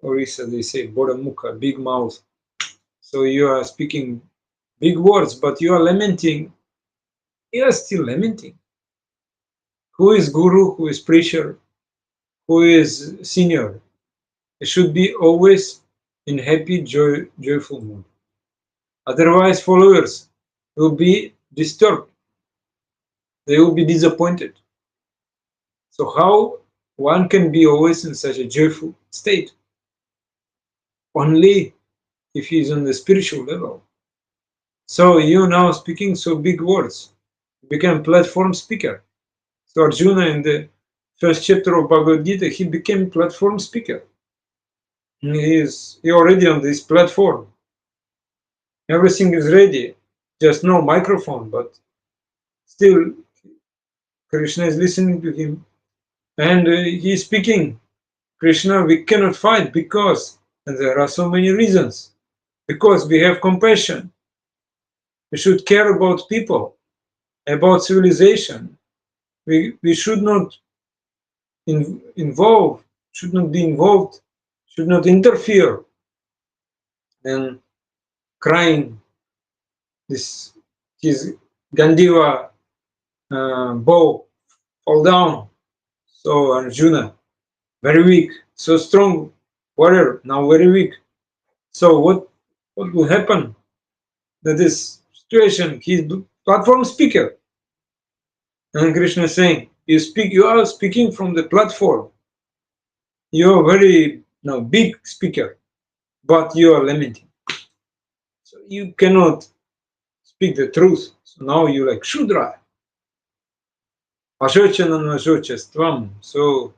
Orissa they say bodamukha, big mouth. So you are speaking big words, but you are lamenting. You are still lamenting. Who is guru? Who is preacher? Who is senior? It should be always in happy, joyful mood. Otherwise, followers will be disturbed. They will be disappointed. So how one can be always in such a joyful state? Only if he is on the spiritual level. So you now speaking so big words, you became platform speaker. So Arjuna in the first chapter of Bhagavad Gita, he became platform speaker. He already on this platform. Everything is ready, just no microphone, but still Krishna is listening to him and he is speaking. Krishna, we cannot fight because And there are so many reasons. Because we have compassion. We should care about people, about civilization. We should not involve, should not be involved, should not interfere in crying this his Gandiva bow fall down. So Arjuna, very weak, so strong warrior, now very weak. So what will happen? That this situation, he's platform speaker. And Krishna is saying, you are speaking from the platform. You are very big speaker, but you are limiting. So you cannot speak the truth. So now you like Shudra. Ashochanan Ashochastvam. So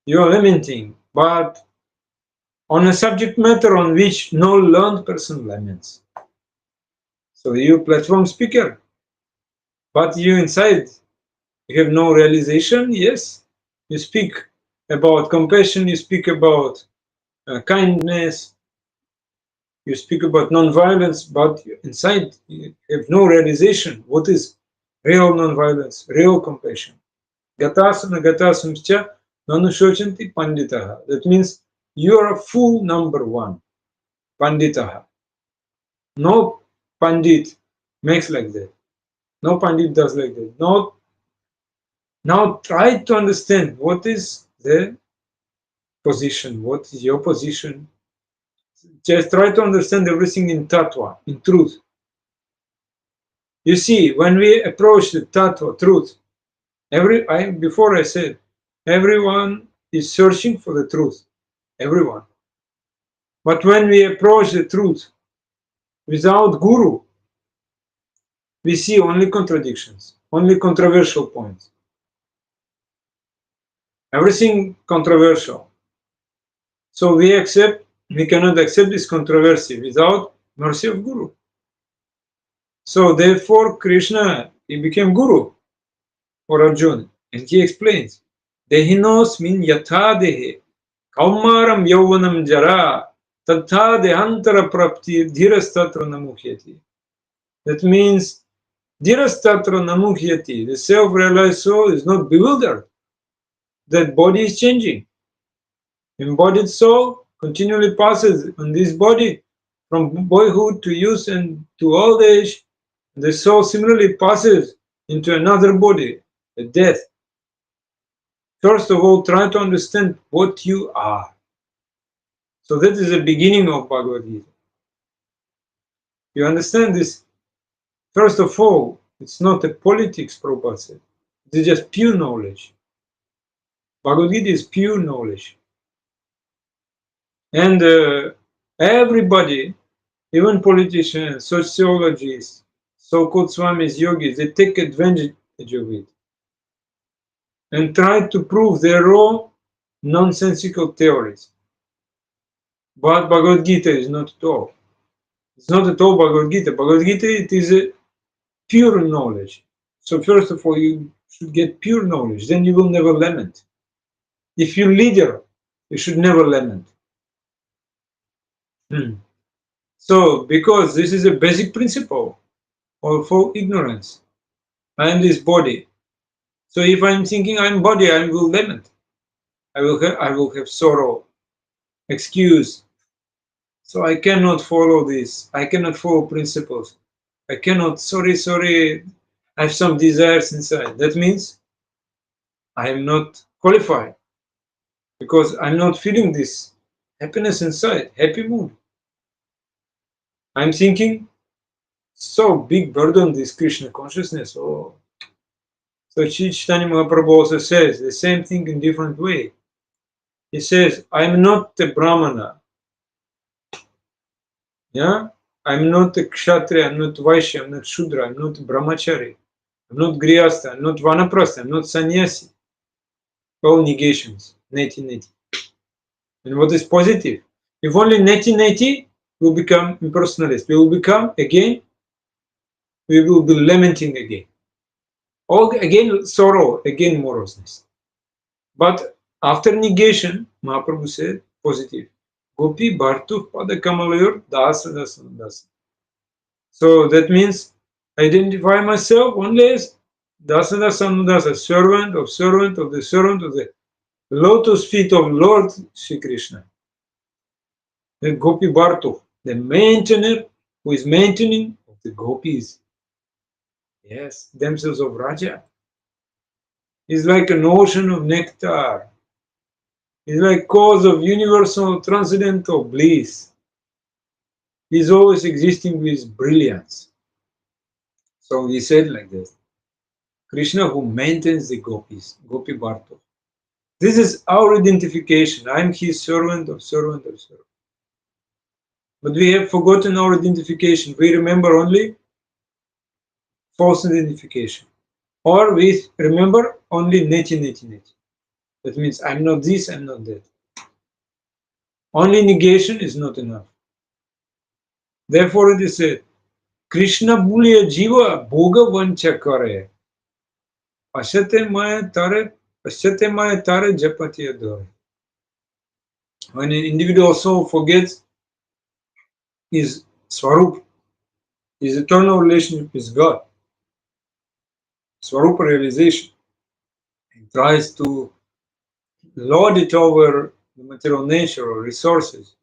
you are lamenting, but on a subject matter on which no learned person laments. So you platform speaker, but you inside, you have no realization. Yes, you speak about compassion, you speak about kindness, you speak about non-violence, but inside you have no realization what is real non-violence, real compassion. Gatasana gatasumscha nanushocanti panditaha. That means you are a full number one, panditaha. No pandit makes like that. No pandit does like that. No. Now try to understand what is the position, what is your position. Just try to understand everything in tattva, in truth. You see, when we approach the tattva, truth, before I said, everyone is searching for the truth. Everyone. But when we approach the truth without guru, we see only contradictions, only controversial points. Everything controversial. So we cannot accept this controversy without mercy of guru. So therefore Krishna, he became guru for Arjuna. And he explains, Dehinos min yatha dehe, kaumaram yauvanam jara, tatha dehantara prapti dhirastatra namuhyati. That means dhirastatra namuhyati, the self-realized soul is not bewildered. That body is changing. Embodied soul continually passes on this body from boyhood to youth and to old age. The soul similarly passes into another body, the death. First of all, try to understand what you are. So that is the beginning of Bhagavad Gita. You understand this? First of all, it's not a politics, Prabhupada said. It is just pure knowledge. Bhagavad Gita is pure knowledge. And everybody, even politicians, sociologists, so-called swamis, yogis, they take advantage of it and try to prove their own nonsensical theories. But Bhagavad Gita is not at all. It's not at all Bhagavad Gita. Bhagavad Gita, it is a pure knowledge. So first of all, you should get pure knowledge. Then you will never lament. If you're leader, you should never lament. So because this is a basic principle for ignorance. I am this body. So if I'm thinking I'm body, I will lament. I will have sorrow, excuse. So I cannot follow this. I cannot follow principles. I cannot, sorry, I have some desires inside. That means I am not qualified because I'm not feeling this happiness inside, happy mood. I'm thinking so big burden, this Krishna consciousness. Oh. So Chaitanya Mahaprabhu also says the same thing in different way. He says, I'm not a Brahmana. Yeah? I'm not a Kshatriya, I'm not Vaishya, I'm not Shudra, I'm not Brahmachari, I'm not Grihastha, I'm not Vanaprastha, I'm not Sannyasi. All negations, neti. And what is positive? If only neti will become impersonalist, we will become again, we will be lamenting again. All again sorrow, again moroseness. But after negation, Mahaprabhu said positive. Gopi Bhartu Pada Kamalayur Dasa Dasa Dasa. So that means identify myself only as Dasada Samudasa, servant of the lotus feet of Lord Sri Krishna. The Gopi Bhartu, the maintainer who is maintaining of the gopis. Yes, themselves of Raja. Is like an ocean of nectar. Is like cause of universal transcendental bliss. He is always existing with brilliance. So he said like this. Krishna who maintains the gopis, Gopi Bhartu. This is our identification. I am his servant of servant of servant. But we have forgotten our identification. We remember only false identification. Or we remember only neti neti neti. That means I'm not this, I'm not that. Only negation is not enough. Therefore it is said, Krishna bhuliya jiva bhoga vancha kare. Pashyate maya tare japati adore. When an individual soul forgets his swarup, his eternal relationship with God, swarupa realization, and tries to lord it over the material nature or resources,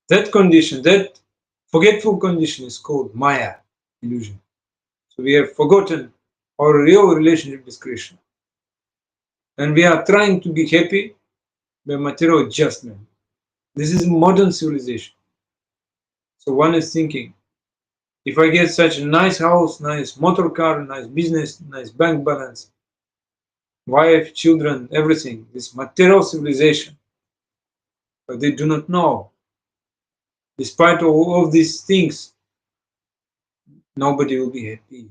that condition, that forgetful condition is called maya, illusion. So we have forgotten our real relationship with Krishna. And we are trying to be happy by material adjustment. This is modern civilization. So one is thinking, if I get such a nice house, nice motor car, nice business, nice bank balance, wife, children, everything, this material civilization, but they do not know. Despite all of these things, nobody will be happy.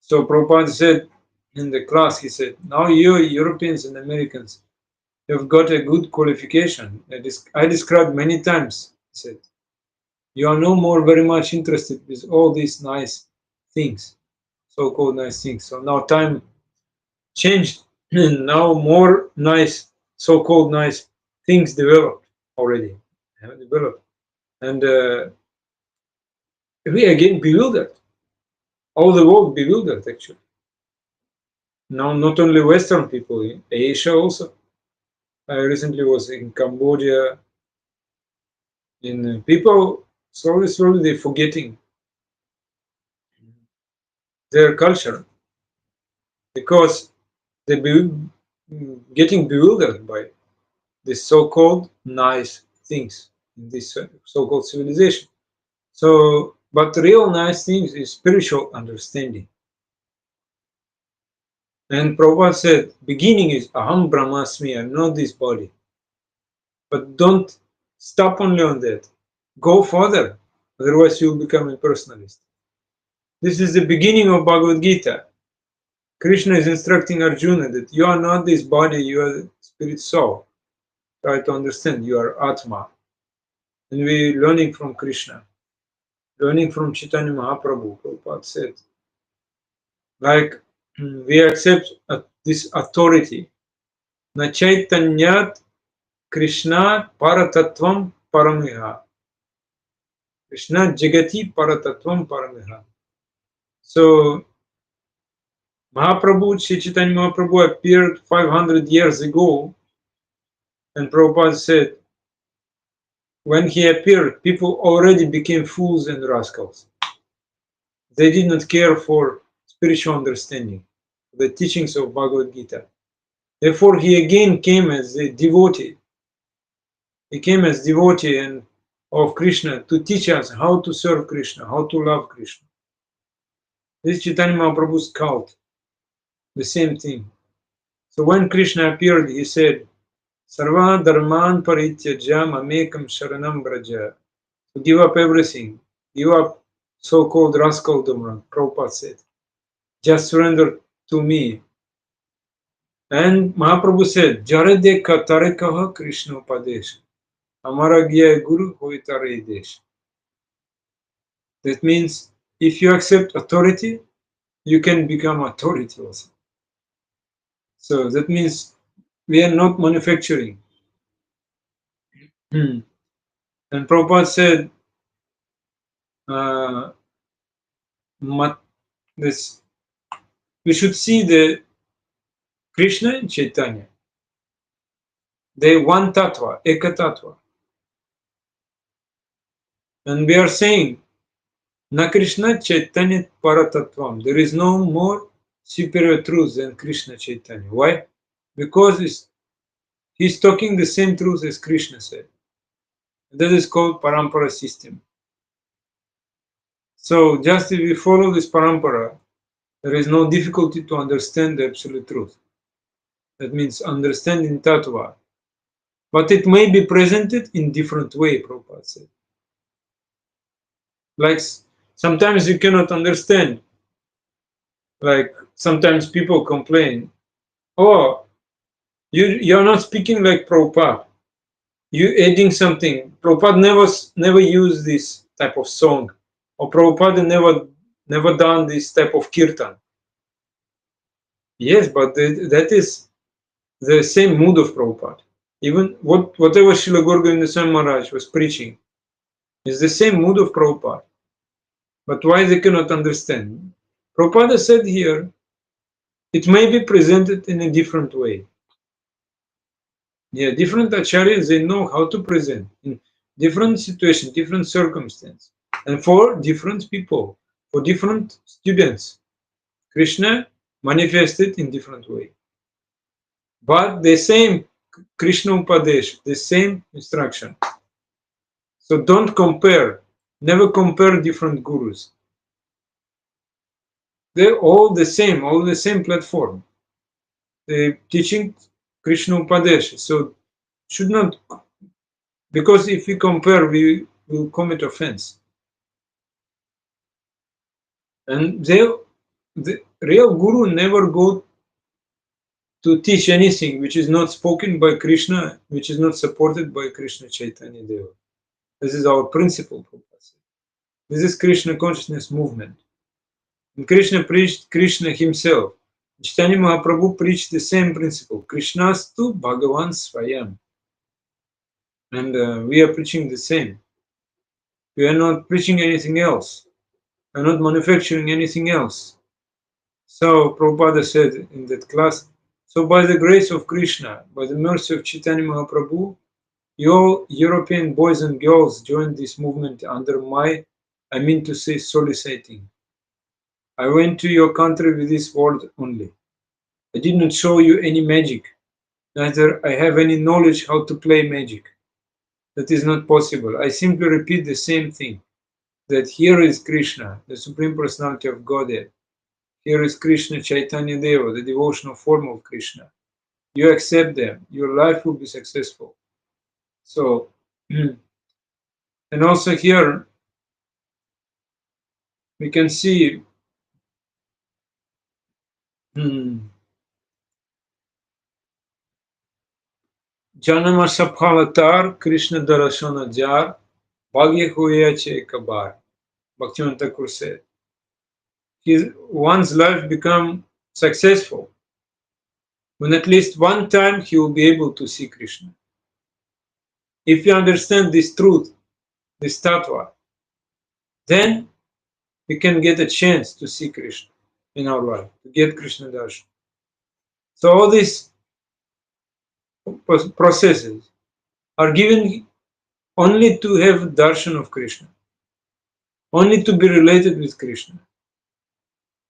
So Prabhupada said in the class, he said, now you Europeans and Americans have got a good qualification. I described many times, he said. You are no more very much interested with all these nice things, so-called nice things. So now time changed, and now more nice, so-called nice things developed already, have developed, and we again bewildered. All the world bewildered actually. Now not only Western people, in Asia also. I recently was in Cambodia. In people slowly they're forgetting their culture because they're getting bewildered by these so-called nice things in this so-called civilization. So, but real nice things is spiritual understanding. And Prabhupada said, beginning is Aham Brahmasmi, I'm not this body. But don't stop only on that. Go further, otherwise you will become a personalist. This is the beginning of Bhagavad Gita. Krishna is instructing Arjuna that you are not this body, you are the spirit soul. Try to understand, you are Atma. And we learning from Krishna, learning from Chaitanya Mahaprabhu. Prabhupada said, like we accept this authority. Na Chaitanyat Krishna Paratatvam Paramiha. Krishna Jagati Paratatvam Paramiha. So Mahaprabhu, Sri Chaitanya Mahaprabhu appeared 500 years ago, and Prabhupada said, when he appeared, people already became fools and rascals. They did not care for spiritual understanding, the teachings of Bhagavad Gita. Therefore, he again came as a devotee. He came as devotee and of Krishna to teach us how to serve Krishna, how to love Krishna. This is Chaitanya Mahaprabhu's cult, the same thing. So when Krishna appeared, he said, Sarva dharman parityaja mamekam sharanam braja. To give up everything, give up so-called rascaldom, Prabhupada said. Just surrender to me. And Mahaprabhu said, Jare dekha tare kaha Krishna upadesh. Amara gya guru hoy tare desh. That means if you accept authority, you can become authority also. So that means we are not manufacturing. And Prabhupada said, uh, this, we should see the Krishna and Chaitanya. They one tattva, eka tattva. And we are saying, Na Krishna Chaitanya Paratattvam. There is no more superior truth than Krishna Chaitanya. Why? Because he's talking the same truth as Krishna said. That is called parampara system. So just if we follow this parampara, there is no difficulty to understand the absolute truth. That means understanding tattva. But it may be presented in different way, Prabhupada said. Like sometimes you cannot understand. Like sometimes people complain, oh, you're not speaking like Prabhupada. You adding something. Prabhupada never used this type of song. Or Prabhupada never done this type of kirtan. Yes, but that is the same mood of Prabhupada. Even whatever Srila Gaura Swami Maharaj was preaching is the same mood of Prabhupada. But why they cannot understand? Prabhupada said here, it may be presented in a different way. Yeah, different acharyas, they know how to present in different situations, different circumstances, and for different people, for different students. Krishna manifested in different way. But the same Krishna Upadesh, the same instruction. So don't compare, never compare different gurus. They're all the same platform. They're teaching Krishna Upadesh. So should not, because if we compare, we will commit offense. And the real guru never go to teach anything which is not spoken by Krishna, which is not supported by Krishna Chaitanya Deva. This is our principle. This is Krishna consciousness movement. And Krishna preached Krishna himself. Chaitanya Mahaprabhu preached the same principle. Krishnastu Bhagavan Swayam. And we are preaching the same. We are not preaching anything else. We are not manufacturing anything else. So Prabhupada said in that class, so by the grace of Krishna, by the mercy of Chaitanya Mahaprabhu, you European boys and girls joined this movement under my, I mean to say, soliciting. I went to your country with this word only. I did not show you any magic, neither I have any knowledge how to play magic. That is not possible. I simply repeat the same thing, that here is Krishna, the Supreme Personality of Godhead. Here is Krishna Chaitanya Deva, the devotional form of Krishna. You accept them, your life will be successful. So, and also here we can see Janama Saphalatar Krishna Darashana Jar Bhagya Hoya Che Kabar. Bhaktivinoda Thakur said, one's life become successful when at least one time he will be able to see Krishna. If you understand this truth, this tattva, then we can get a chance to see Krishna in our life, to get Krishna darshan. So all these processes are given only to have darshan of Krishna, only to be related with Krishna.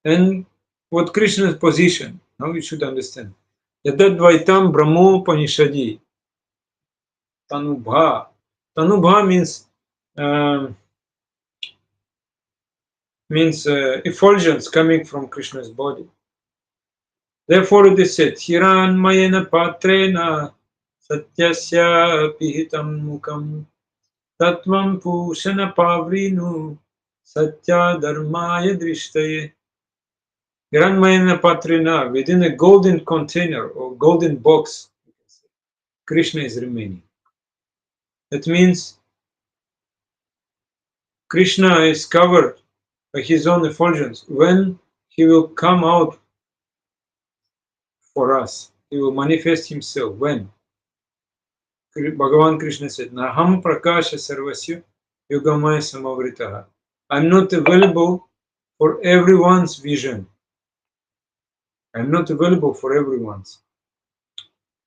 And what Krishna's position, now we should understand. Yadadvaitam Brahmo Panishadi. Tanubha. Tanubha means effulgence coming from Krishna's body. Therefore it is said, Hiranmayena Patrena Satyasya Pihitam Mukam Tatvam Pushana Pavrinu Satya Dharmaya Drishtaye. Hiranmayena Patrena, within a golden container or golden box, Krishna is remaining. That means Krishna is covered by his own effulgence. When he will come out for us, he will manifest himself. When? Bhagavan Krishna said, Naham prakasha sarvasya yogamaya samavritaha. I'm not available for everyone's vision. I'm not available for everyone's.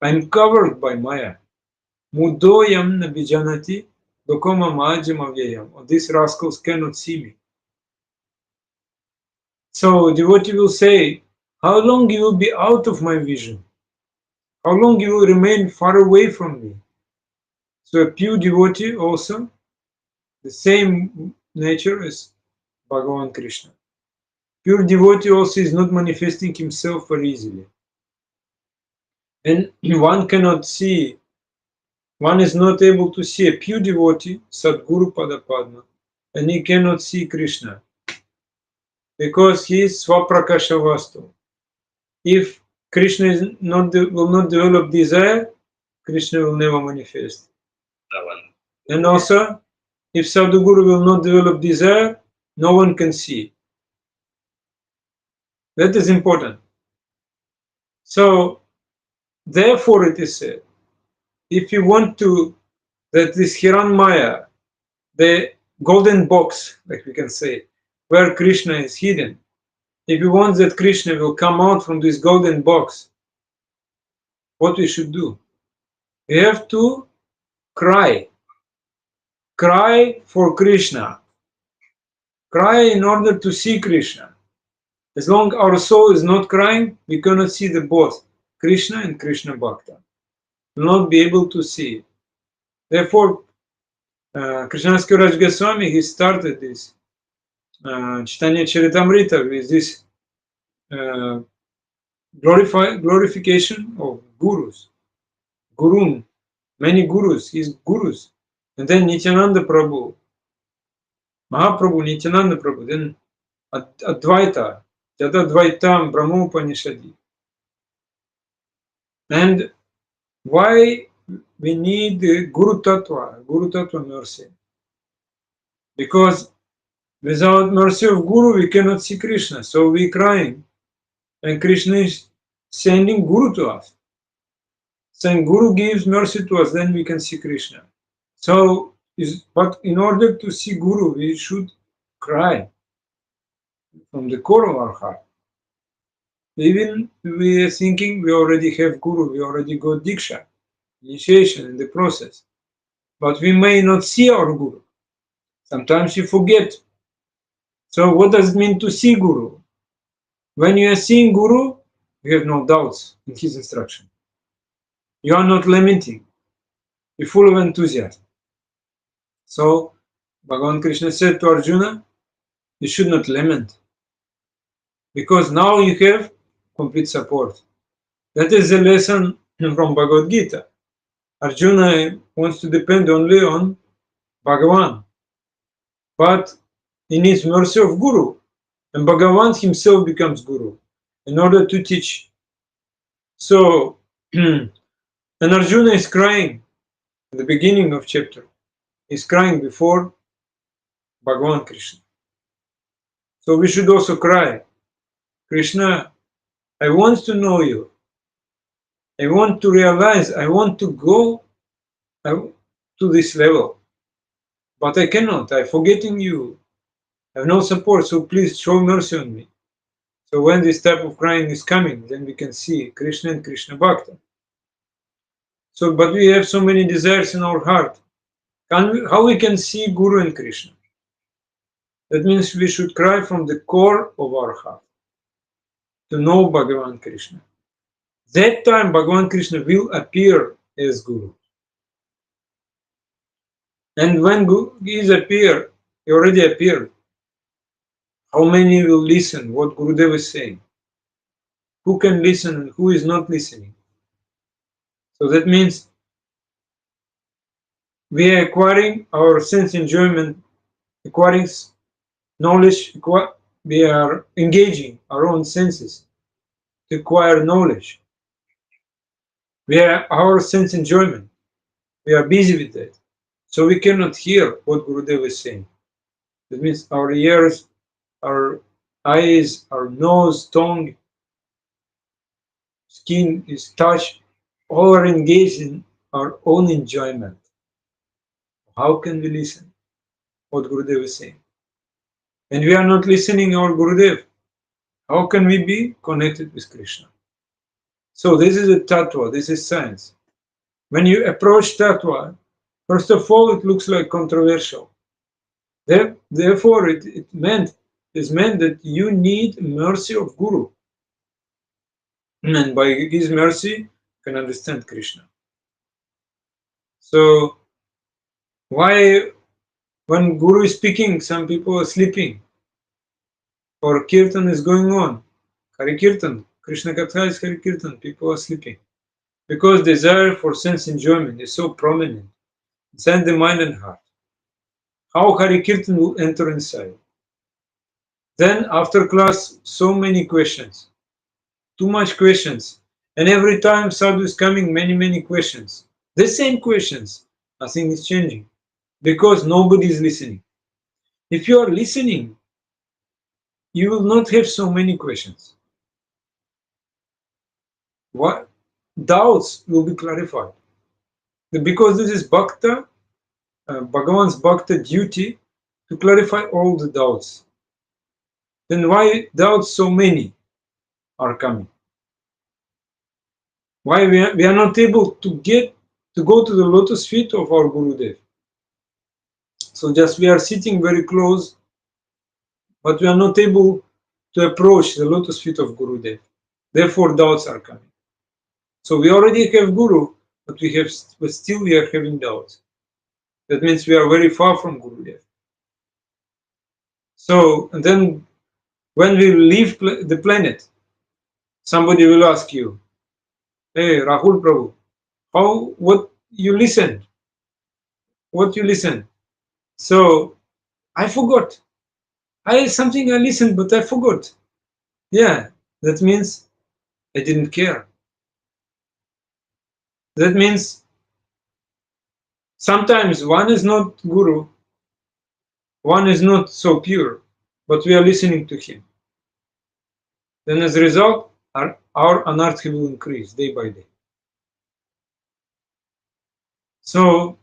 I'm covered by Maya. Mudoyam nabijanati dokoma majam avyayam. These rascals cannot see me. So devotee will say, how long you will be out of my vision? How long you will remain far away from me? So a pure devotee also, the same nature as Bhagavan Krishna. Pure devotee also is not manifesting himself very easily. And one cannot see, one is not able to see a pure devotee, Sadguru Padapadma, and he cannot see Krishna because he is Swaprakasha Vastu. If Krishna is not, will not develop desire, Krishna will never manifest. And also, if Sadguru will not develop desire, no one can see. That is important. So, therefore it is said, if you want to, that this Hiran Maya, the golden box, like we can say, where Krishna is hidden, if you want that Krishna will come out from this golden box, what we should do? We have to cry. Cry for Krishna. Cry in order to see Krishna. As long our soul is not crying, we cannot see the both, Krishna and Krishna Bhakta. We will not be able to see. Therefore, Krishnadas Kaviraj Goswami, he started this Chaitanya Charitamrita with this glorification of gurus. Gurun, many gurus, his gurus. And then Nityananda Prabhu, Mahaprabhu, Nityananda Prabhu, then Advaita, Jadadvaitam, Brahmopanishadi. And why we need Guru Tattva mercy? Because without mercy of Guru, we cannot see Krishna. So we crying, and Krishna is sending Guru to us. Saying Guru gives mercy to us, then we can see Krishna. So, but in order to see Guru, we should cry from the core of our heart. Even we are thinking we already have Guru, we already got Diksha, initiation in the process. But we may not see our Guru. Sometimes you forget. So what does it mean to see Guru? When you are seeing Guru, you have no doubts in his instruction. You are not lamenting. You're full of enthusiasm. So Bhagavan Krishna said to Arjuna, you should not lament. Because now you have complete support. That is the lesson from Bhagavad Gita. Arjuna wants to depend only on Bhagavan. But he needs mercy of Guru. And Bhagavan himself becomes Guru in order to teach. So, and Arjuna is crying at the beginning of chapter. He's crying before Bhagavan Krishna. So we should also cry, Krishna, I want to know you. I want to realize, I want to go to this level. But I cannot, I'm forgetting you. I have no support, so please show mercy on me. So when this type of crying is coming, then we can see Krishna and Krishna Bhakta. So, but we have so many desires in our heart. How we can see Guru and Krishna? That means we should cry from the core of our heart to know Bhagavan Krishna. That time Bhagavan Krishna will appear as Guru. And when he is appeared, he already appeared. How many will listen what Gurudev is saying? Who can listen and who is not listening? So that means we are acquiring our sense enjoyment, acquiring knowledge, we are engaging our own senses to acquire knowledge. We are our sense enjoyment. We are busy with that. So we cannot hear what Gurudev is saying. That means our ears, our eyes, our nose, tongue, skin is touched, all are engaged in our own enjoyment. How can we listen what Gurudev is saying? And we are not listening our Gurudev. How can we be connected with Krishna? So this is a tattva, this is science. When you approach tattva, first of all, it looks like controversial. Therefore, it is meant that you need mercy of Guru. And by his mercy, you can understand Krishna. So why, when Guru is speaking, some people are sleeping, or Kirtan is going on, Hari Kirtan, Krishna Katha is Hari Kirtan, people are sleeping. Because desire for sense enjoyment is so prominent inside the mind and heart. How Hari Kirtan will enter inside? Then after class, so many questions, too much questions. And every time sadhu is coming, many questions. The same questions, nothing is changing. Because nobody is listening. If you are listening, you will not have so many questions. What doubts will be clarified. Because this is Bhakta, Bhagavan's Bhakta duty to clarify all the doubts. Then why doubts so many are coming? Why we are not able to go to the lotus feet of our Gurudev? So just we are sitting very close, but we are not able to approach the lotus feet of Gurudev. Therefore, doubts are coming. So we already have Guru, but still we are having doubts. That means we are very far from Gurudev. So, and then when we leave the planet, somebody will ask you, "Hey, Rahul Prabhu, what you listened? What you listened?" So I forgot. Something I listened, but I forgot. Yeah, that means I didn't care. That means sometimes one is not Guru, one is not so pure, but we are listening to him. Then as a result, our anartha will increase day by day. So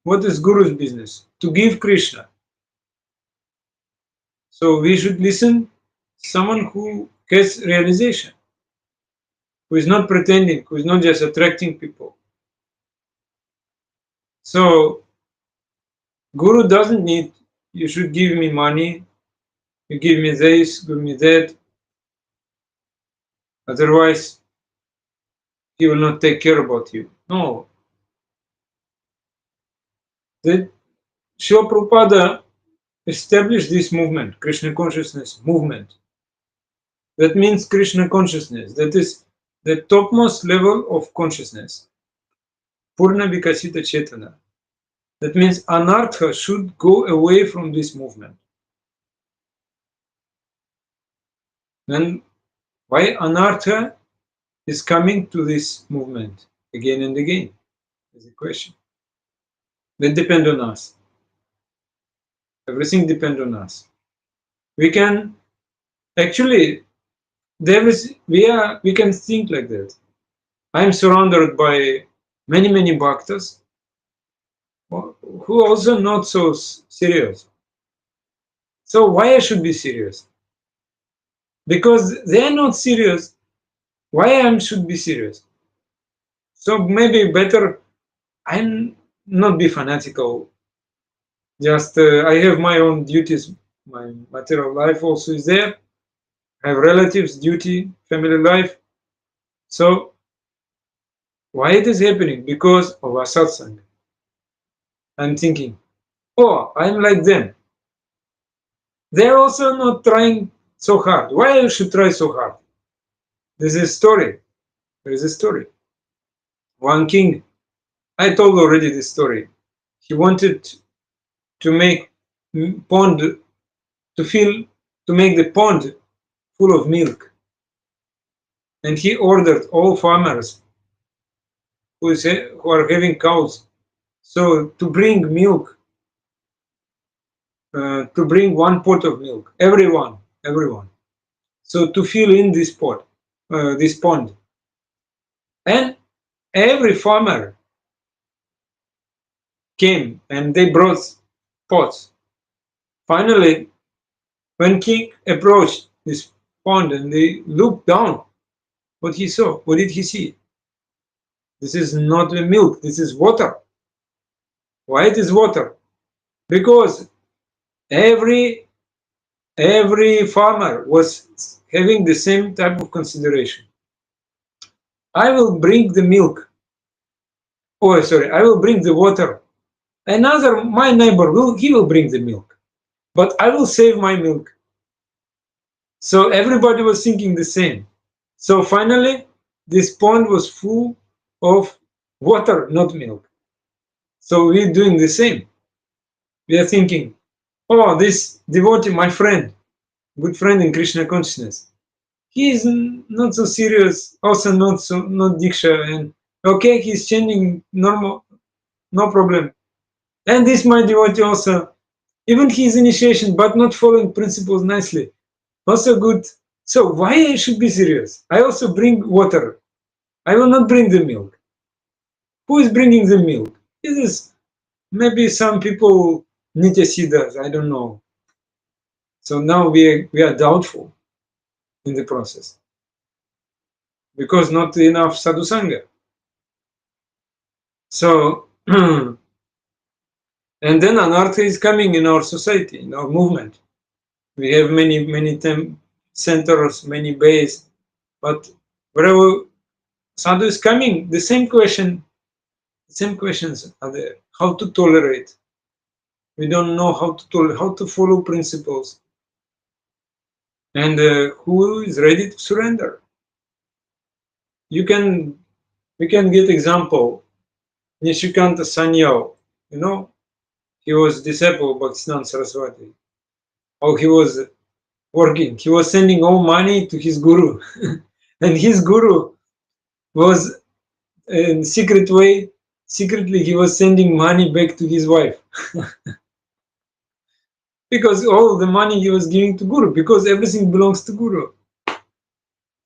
what is Guru's business? To give Krishna. So we should listen to someone who has realization, who is not pretending, who is not just attracting people. So Guru doesn't need, you should give me money, you give me this, give me that. Otherwise, he will not take care about you. No. The Srila Prabhupada established this movement, Krishna consciousness movement. That means Krishna consciousness. That is the topmost level of consciousness. Purna Vikasita Chetana. That means anartha should go away from this movement. Then why anartha is coming to this movement again and again is a question. That depends on us. Everything depends on us. We can actually we can think like that. I am surrounded by many bhaktas who also not so serious. So why I should be serious? Because they are not serious. Why I should be serious? So maybe better I'm not be fanatical. Just I have my own duties. My material life also is there. I have relatives, duty, family life. So why it is happening? Because of a satsang. I'm thinking, oh, I'm like them. They're also not trying so hard. Why I should try so hard? There's a story. There is a story. One king, I told already this story. He wanted to make pond to make the pond full of milk, and he ordered all farmers who are having cows, so to bring milk, to bring one pot of milk, everyone, so to fill in this this pond, and every farmer came and they brought pots. Finally, when king approached this pond and they looked down, what he saw, what did he see? This is not the milk, this is water. Why it is water? Because every farmer was having the same type of consideration. I will bring the milk. Oh, sorry, I will bring the water. My neighbor he will bring the milk, but I will save my milk. So everybody was thinking the same. So finally, this pond was full of water, not milk. So we're doing the same. We are thinking, oh, this devotee, my friend, good friend in Krishna consciousness, he is not so serious, also not diksha, and okay, he's changing normal, no problem. And this my devotee also, even his initiation, but not following principles nicely, also good. So why I should be serious? I also bring water. I will not bring the milk. Who is bringing the milk? It is maybe some people Nityasiddhas, I don't know. So now we are doubtful in the process because not enough sadhusanga. So and then anartha is coming in our society, in our movement. We have many centers, many bays, but wherever sadhu is coming, the same questions are there. How to tolerate? We don't know how to follow principles, and who is ready to surrender. We can get example. Nishikanta Sanyao, he was disciple of Bhaktivedanta Saraswati. How he was working. He was sending all money to his guru, and his guru was in secretly he was sending money back to his wife because all the money he was giving to guru, because everything belongs to guru.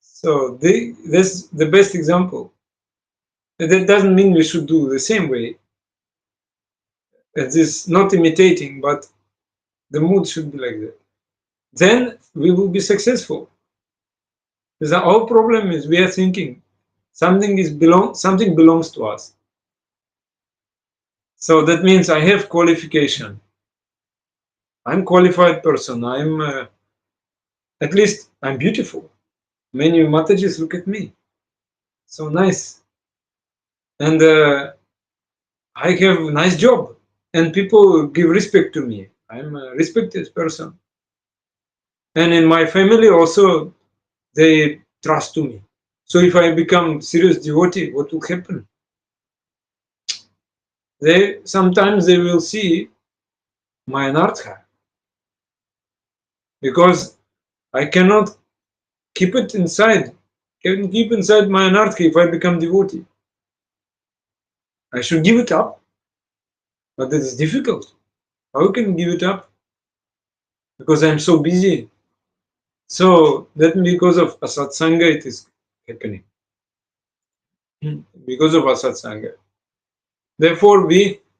So that's the best example. That doesn't mean we should do the same way. It is not imitating, but the mood should be like that. Then we will be successful. Because our problem is we are thinking something belongs to us. So that means I have qualification. I'm qualified person. At least I'm beautiful. Many Matajis look at me. So nice. And I have a nice job. And people give respect to me. I'm a respected person. And in my family also, they trust to me. So if I become serious devotee, what will happen? Sometimes they will see my anartha, because I cannot keep it inside. Can keep inside my anartha if I become devotee. I should give it up, but it is difficult. How can I give it up? Because I'm so busy. So that because of asatsanga it is happening. Because of asatsanga. Therefore,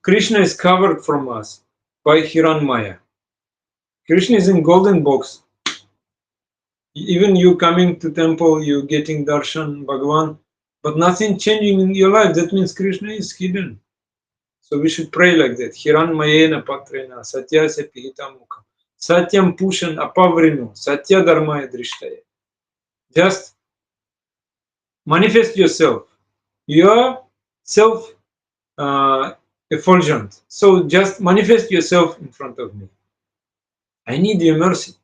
Krishna is covered from us by Hiranmaya. Krishna is in golden box. Even you coming to temple, you getting darshan, Bhagavan, but nothing changing in your life. That means Krishna is hidden. So we should pray like that. Hiranmayena patrena satyasya pihita mukha satyam pushan apavrino satya dharmaya drishtaya. Just manifest yourself. You are self effulgent. So just manifest yourself in front of me. I need your mercy.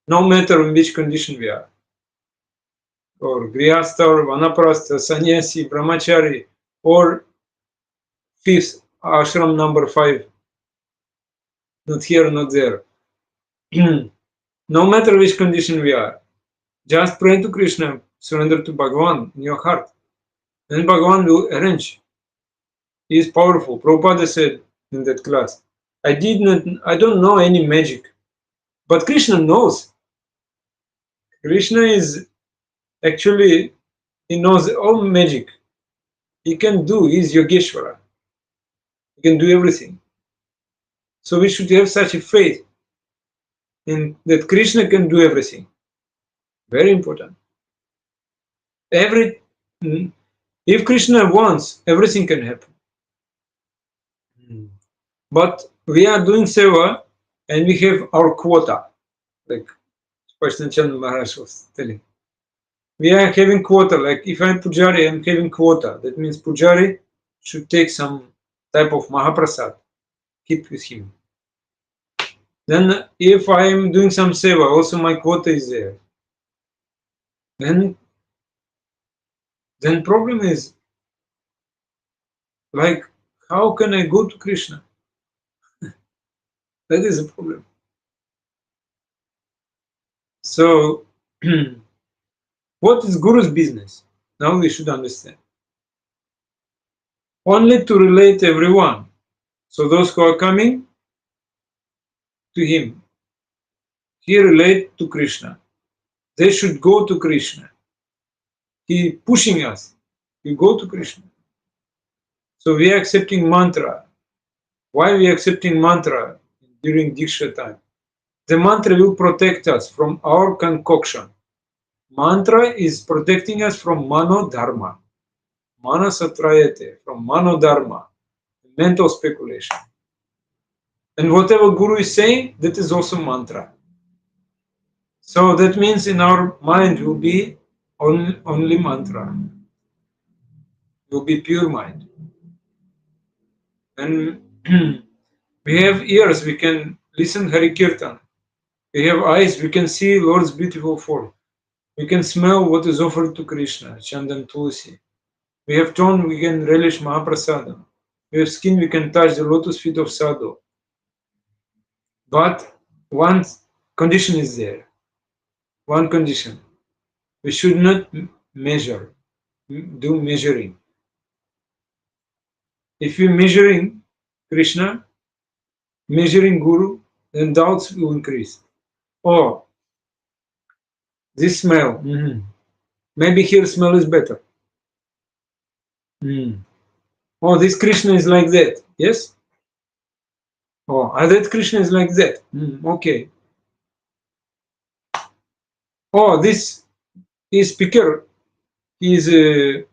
No matter in which condition we are, or grihastha, or vanaprastha, sannyasi, brahmachari, or fifth ashram number 5, not here, not there. No matter which condition we are, just pray to Krishna, surrender to Bhagavan in your heart. Then Bhagavan will arrange. He is powerful. Prabhupada said in that class, I don't know any magic, but Krishna knows. Krishna is actually, he knows all magic. He can do, he is Yogeshwara. He can do everything. So we should have such a faith in that Krishna can do everything. Very important. If Krishna wants, everything can happen. But we are doing seva and we have our quota, like Vaishnava Maharaj was telling. We are having quota, like if I'm Pujari, I'm having quota. That means Pujari should take some type of Mahaprasad, keep with him. Then if I am doing some seva, also my quota is there. Then problem is, like, how can I go to Krishna? That is a problem. So, what is Guru's business? Now we should understand. Only to relate everyone. So those who are coming to him, he relate to Krishna. They should go to Krishna. He pushing us. You go to Krishna. So we are accepting mantra. Why we are accepting mantra during Diksha time? The mantra will protect us from our concoction. Mantra is protecting us from mano dharma. Manasatrayate, from mano dharma, mental speculation. And whatever Guru is saying, that is also mantra. So that means in our mind will be only mantra. Will be pure mind. And we have ears, we can listen Hari Kirtan. We have eyes, we can see Lord's beautiful form. We can smell what is offered to Krishna, Chandan Tulsi. We have tongue, we can relish Mahaprasadam. We have skin, we can touch the lotus feet of Sadhu. But one condition is there. One condition. We should not measure, do measuring. If you're measuring Krishna, measuring Guru, then doubts will increase. Oh, this smell, maybe here smell is better. Oh, this Krishna is like that, yes? Oh, that Krishna is like that. Okay. Oh, this is speaker. Hindi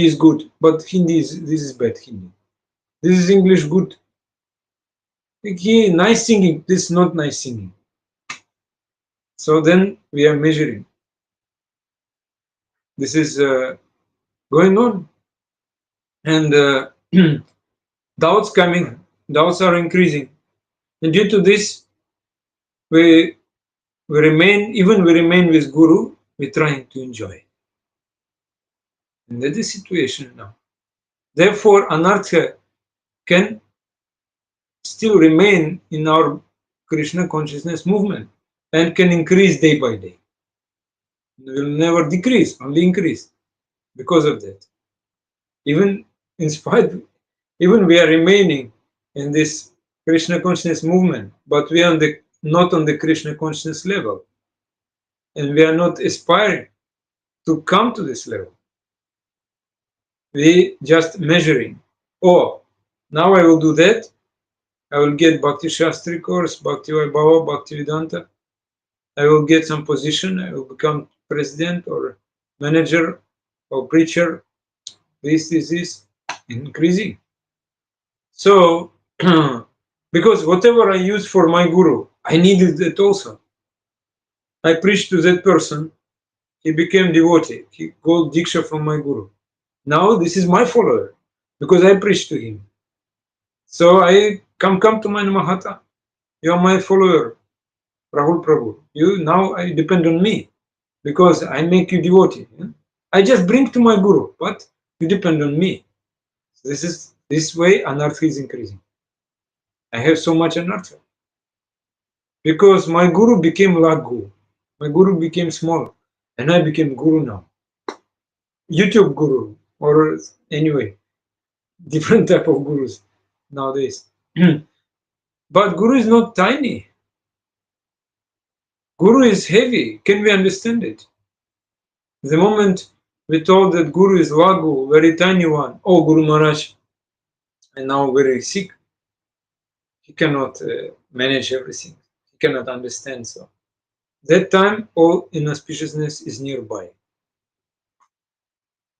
is good, but this is bad Hindi. This is English good. He nice singing. This is not nice singing. So then we are measuring. This is going on, and doubts coming. Doubts are increasing, and due to this, we remain with Guru. We're trying to enjoy. And that is the situation now. Therefore, anartha can still remain in our Krishna consciousness movement and can increase day by day. It will never decrease, only increase because of that. Even in spite, even we are remaining in this Krishna consciousness movement, but we are not on the Krishna consciousness level. And we are not aspiring to come to this level. We just measuring. Oh, now I will do that. I will get Bhakti Shastri course, Bhakti Vaibhava, Bhakti Vedanta. I will get some position. I will become president or manager or preacher. This increasing. So, because whatever I use for my guru, I needed that also. I preached to that person. He became devotee. He got diksha from my guru. Now this is my follower because I preached to him. So I come to my Mahata. You are my follower, Rahul Prabhu. You now I depend on me because I make you devotee. I just bring to my guru, but you depend on me. This way anartha is increasing. I have so much anartha because my guru became laghu. My guru became small, and I became guru now. YouTube guru, or anyway, different type of gurus nowadays. But guru is not tiny. Guru is heavy. Can we understand it? The moment we told that guru is laghu, very tiny one, oh Guru Maharaj, and now very sick. He cannot manage everything. He cannot understand. So that time, all inauspiciousness is nearby.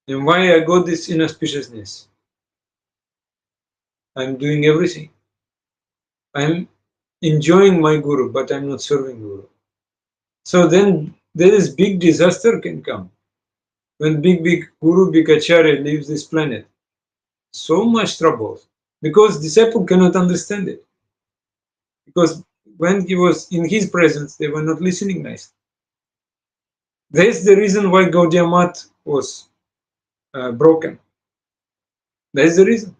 And why I got this inauspiciousness? I'm doing everything. I'm enjoying my guru, but I'm not serving guru. So then there is big disaster can come. When big guru, big acharya leaves this planet, so much trouble. Because disciple cannot understand it. Because when he was in his presence, they were not listening nicely. That's the reason why Gaudiya Math was broken. That's the reason.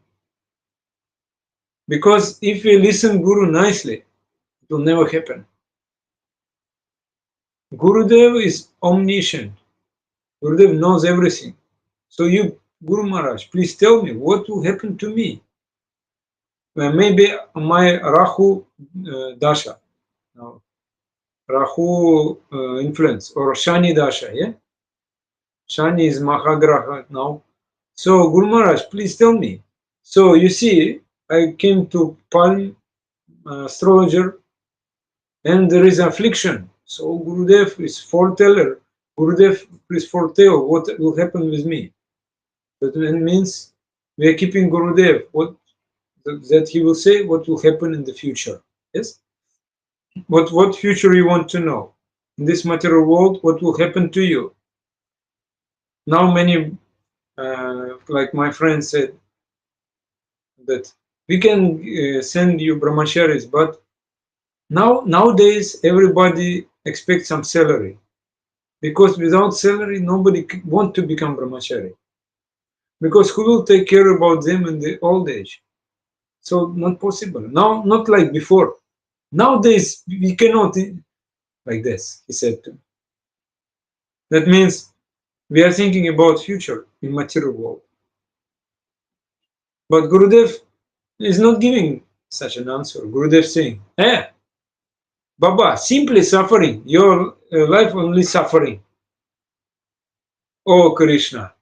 Because if we listen Guru nicely, it will never happen. Gurudev is omniscient. Gurudev knows everything. So you, Guru Maharaj, please tell me what will happen to me. Maybe my Rahu Dasha, no, Rahu influence, or Shani Dasha, yeah? Shani is Mahagraha now. So Guru Maharaj, please tell me. So you see, I came to Palm astrologer, and there is affliction. So Gurudev is foreteller. Gurudev is foretell what will happen with me. That means we are keeping Gurudev, what that he will say what will happen in the future. Yes? What future you want to know? In this material world, what will happen to you? Now many, like my friend said, that we can send you brahmacharis, but nowadays everybody expects some salary, because without salary nobody want to become brahmachari, because who will take care about them in the old age? So not possible now, not like before. Nowadays we cannot like this, he said to me. That means we are thinking about future in material world, but Gurudev is not giving such an answer. Gurudev saying, Baba, simply suffering, your life only suffering. Oh Krishna.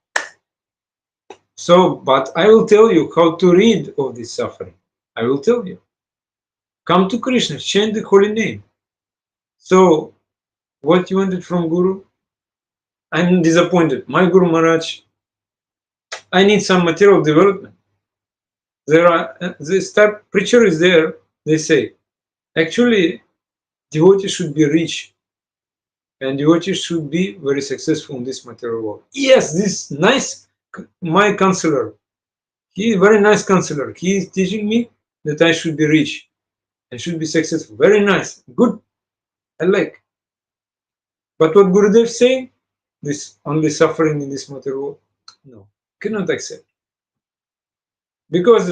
So, but I will tell you how to rid of this suffering. I will tell you. Come to Krishna, chant the holy name. So, what you wanted from Guru? I'm disappointed. My Guru Maharaj, I need some material development. There are this type preacher is there. They say, actually, devotee should be rich, and devotee should be very successful in this material world. Yes, this nice, my counselor. He is a very nice counselor. He is teaching me that I should be rich and should be successful. Very nice, good. I like. But what Gurudev saying, this only suffering in this material world, no, cannot accept. Because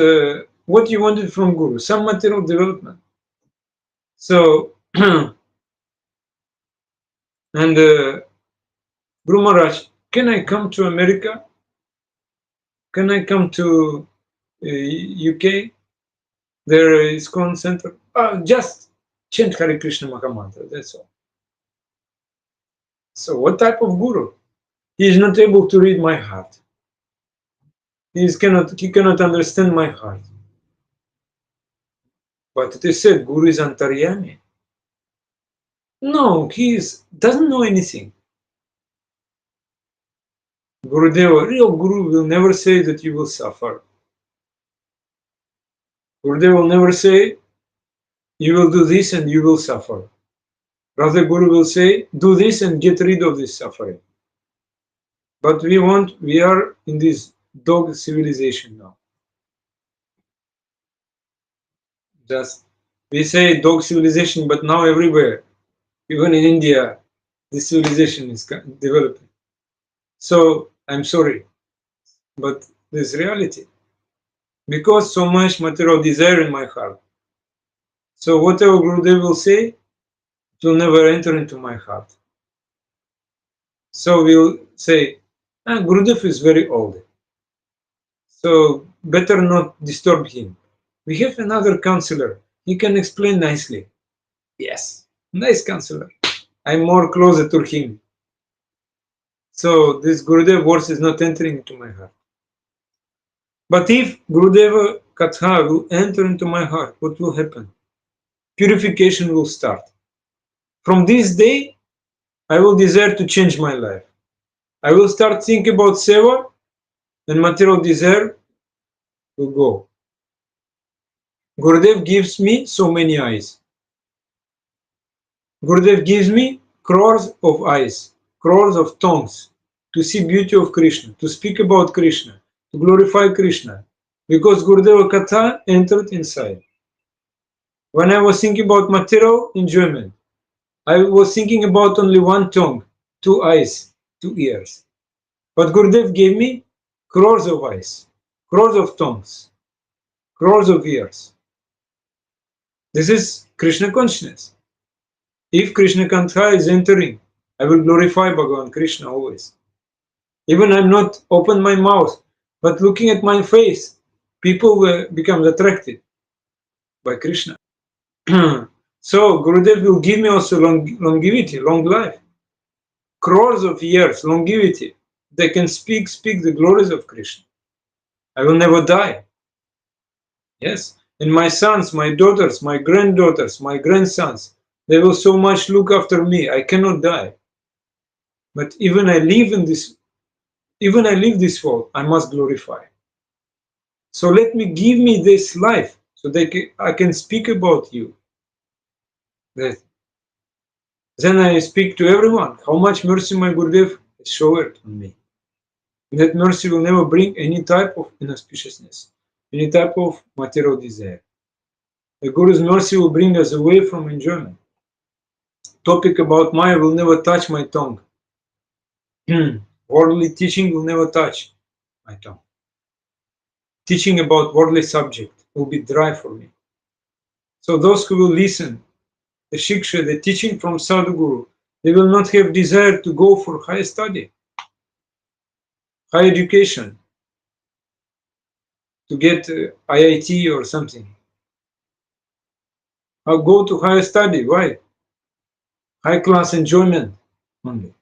what you wanted from Guru, some material development. So, and Guru Maharaj, can I come to America? Can I come to UK? There is ISKCON center. Just chant Hare Krishna Mahamantra. That's all. So, what type of Guru? He is not able to read my heart. He cannot understand my heart. But it is said Guru is Antaryami. No, he doesn't know anything. Gurudeva, real Guru will never say that you will suffer. Gurudeva will never say you will do this and you will suffer. Rather, Guru will say, do this and get rid of this suffering. But we are in this dog civilization now. Just, we say dog civilization, but now everywhere, even in India, this civilization is developing. So, I'm sorry, but this reality. Because so much material desire in my heart. So whatever Gurudev will say, it will never enter into my heart. So we'll say, Gurudev is very old. So better not disturb him. We have another counselor. He can explain nicely. Yes, nice counselor. I'm more closer to him. So this Gurudev words is not entering into my heart. But if Gurudev Katha will enter into my heart, what will happen? Purification will start. From this day, I will desire to change my life. I will start thinking about seva, and material desire will go. Gurudev gives me so many eyes. Gurudev gives me crores of eyes, crores of tongues to see beauty of Krishna, to speak about Krishna, to glorify Krishna, because Gurudeva Katha entered inside. When I was thinking about material enjoyment, I was thinking about only one tongue, two eyes, two ears. But Gurudev gave me crores of eyes, crores of tongues, crores of ears. This is Krishna consciousness. If Krishna Kantha is entering, I will glorify Bhagavan Krishna always. Even I'm not open my mouth, but looking at my face, people will become attracted by Krishna. So Gurudev will give me also longevity, long life, crores of years, longevity. They can speak the glories of Krishna. I will never die. Yes. And my sons, my daughters, my granddaughters, my grandsons, they will so much look after me. I cannot die. But even I live this world, I must glorify. So let me give me this life so that I can speak about you. That then I speak to everyone how much mercy my Gurudev has showered on me. And that mercy will never bring any type of inauspiciousness, any type of material desire. The Guru's mercy will bring us away from enjoyment. Topic about Maya will never touch my tongue. Worldly teaching will never touch my tongue. Teaching about worldly subject will be dry for me. So those who will listen, the shiksha, the teaching from Sadhguru, they will not have desire to go for higher study, higher education, to get IIT or something. I'll go to higher study. Why? High class enjoyment only.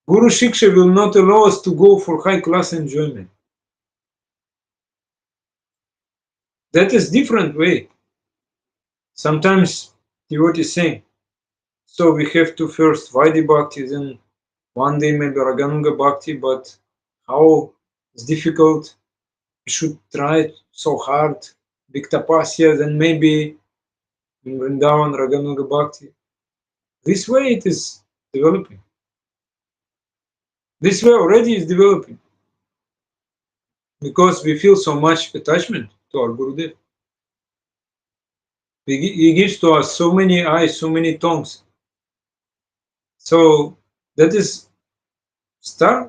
Guru Shiksha will not allow us to go for high class enjoyment. That is different way. Sometimes devotee is saying, so we have to first Vaidhi Bhakti, then one day maybe Raganuga Bhakti, but how it's difficult. We should try so hard. Big tapasya, then maybe in Vrindavan Raganuga Bhakti. This way it is developing. This way already is developing. Because we feel so much attachment to our Gurudev. He gives to us so many eyes, so many tongues. So that is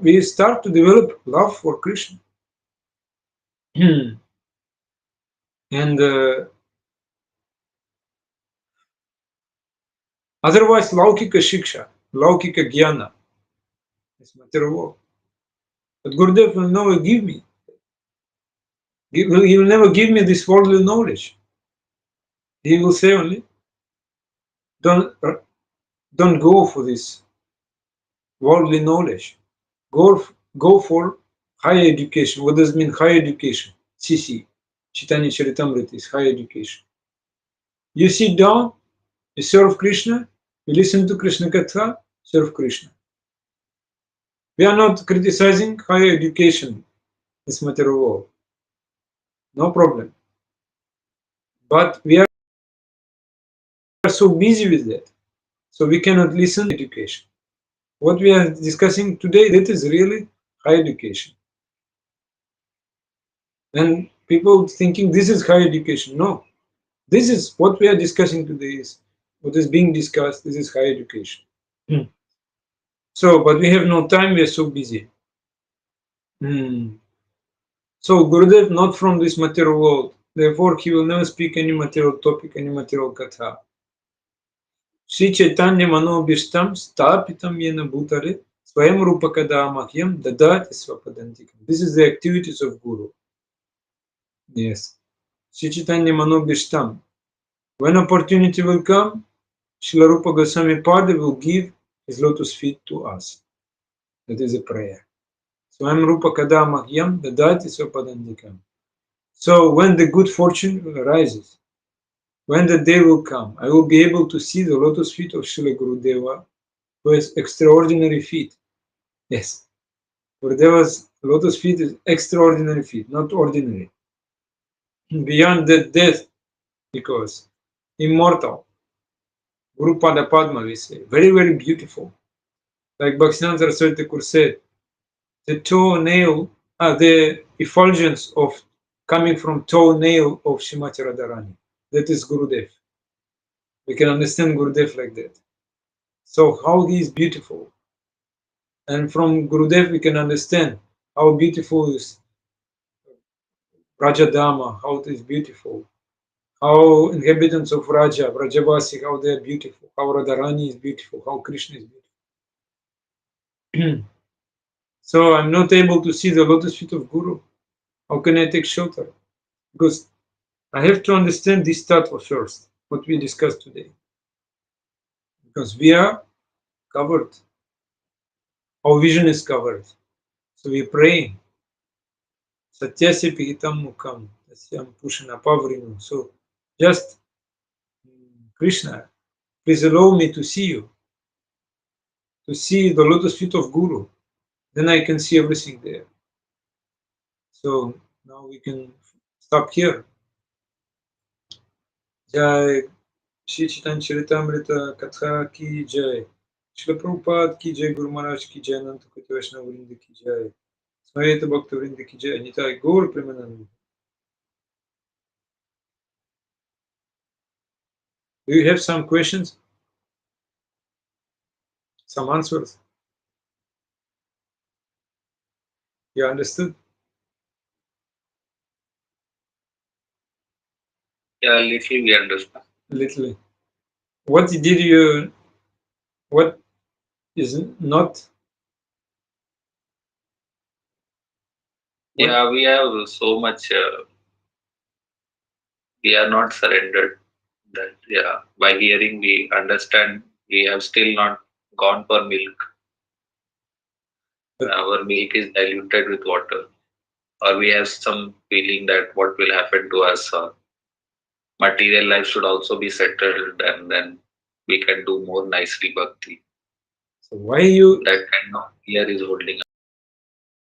we start to develop love for Krishna. And otherwise, Laukika Shiksha, Laukika Jnana is material world. But Gurudev will never give me. He will never give me this worldly knowledge. He will say only, don't go for this worldly knowledge. Go for higher education. What does it mean higher education? CC, Chaitanya Charitamrita is higher education. You sit down, you serve Krishna, you listen to Krishna Katha, serve Krishna. We are not criticizing higher education, this material world. No problem. But we are so busy with that, so we cannot listen to education. What we are discussing today, that is really higher education. And people thinking this is higher education. No, this is what we are discussing today. Is what is being discussed. This is higher education. So, but we have no time. We are so busy. So Gurudev not from this material world. Therefore, he will never speak any material topic, any material katha. Sri Chaitanya Manobhishtam Stapitam Yena Bhutale Swayam Rupakada Mahyam Dadati Swapadantikam. This is the activities of Guru. Yes. Sri Chaitanya Manobhishtam. When opportunity will come, Srila Rupa Goswami Pada will give his lotus feet to us. That is a prayer. Swayam Rupa Kada Mahyam Dadati Swapadandikam. So when the good fortune arises, when the day will come, I will be able to see the lotus feet of Srila Gurudeva, who has extraordinary feet. Yes, Gurudeva's lotus feet is extraordinary feet, not ordinary. Beyond the death, because immortal. Guru Pada Padma, we say. Very, very beautiful. Like Bhaktivinoda Saraswati Thakur said, the toenail, the effulgence of coming from toenail of Shrimati Radharani. That is Gurudev. We can understand Gurudev like that. So how he is beautiful. And from Gurudev we can understand how beautiful is Rajadama, how it is beautiful. How inhabitants of Raja, Vrajavasi, how they are beautiful. How Radharani is beautiful. How Krishna is beautiful. So I'm not able to see the lotus feet of Guru. How can I take shelter? Because I have to understand this tattva first, what we discussed today. Because we are covered. Our vision is covered. So we pray. Satyasya pihitam mukam. Tasyam pushana pavrinu. So just Krishna, please allow me to see the lotus feet of Guru. Then I can see everything there. So now we can stop here. Jai Shri Chaitanya Charitamrita Katha ki Jai. Shri Prabhupada ki Jai, Guru Maharaj ki Jai, Nanta Koti Vaishnava Vrinda ki Jai. Smaveta Bhakta Vrinda ki Jai. Nitai Gaur Premanand. Do you have some questions? Some answers? You understood? Yeah, little we understand. Little. What did you, what is not? What? Yeah, we have so much. We are not surrendered. That yeah, by hearing we understand. We have still not gone for milk. But Our milk is diluted with water, or we have some feeling that what will happen to us, or material life should also be settled, and then we can do more nicely bhakti. so why you, That kind of fear is holding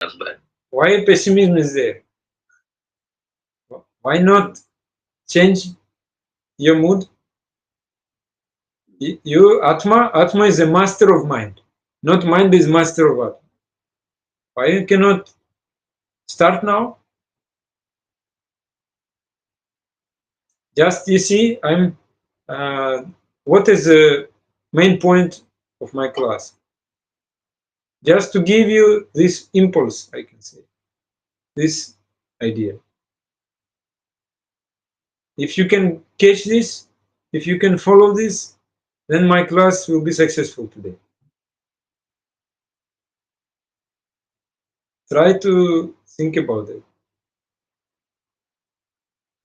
us back. why pessimism is there? Why not change your mood? You, Atma is a master of mind. Not mind is master of Atma. Why you cannot start now? Just you see, I'm. What is the main point of my class? Just to give you this impulse, I can say, this idea. If you can catch this, if you can follow this, then my class will be successful today. Try to think about it.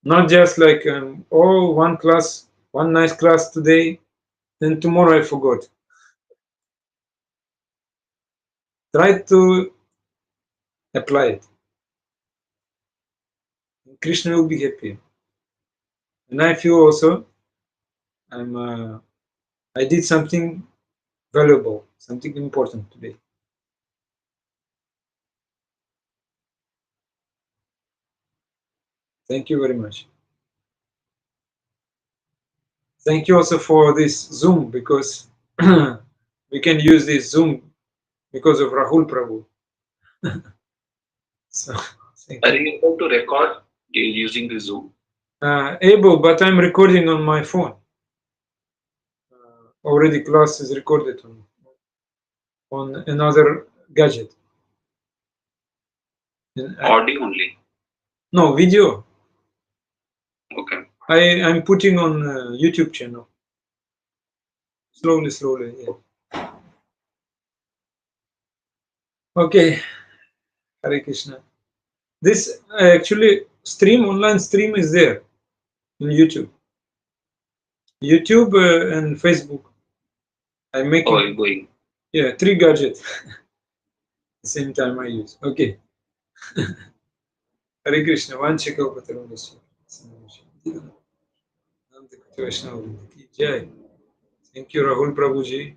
Not just like, oh, one class, one nice class today, then tomorrow I forgot. Try to apply it. Krishna will be happy. And I feel also I did something valuable, something important today. Thank you very much. Thank you also for this Zoom, because we can use this Zoom because of Rahul Prabhu. So thank Are you. you able to record using the Zoom? Able, but I'm recording on my phone. Already class is recorded on another gadget. And Audio only. no video. Okay. I'm putting on YouTube channel. Slowly. Yeah. Okay, Hare Krishna. This actually online stream is there on YouTube and Facebook. I'm Oh, making, you're going. yeah, 3 gadgets at the same time I use. Okay, Hare Krishna. Vanchika Upatarandasya. Nandakoti Vaishnava Vrinda ki jai. Thank you, Rahul Prabhuji.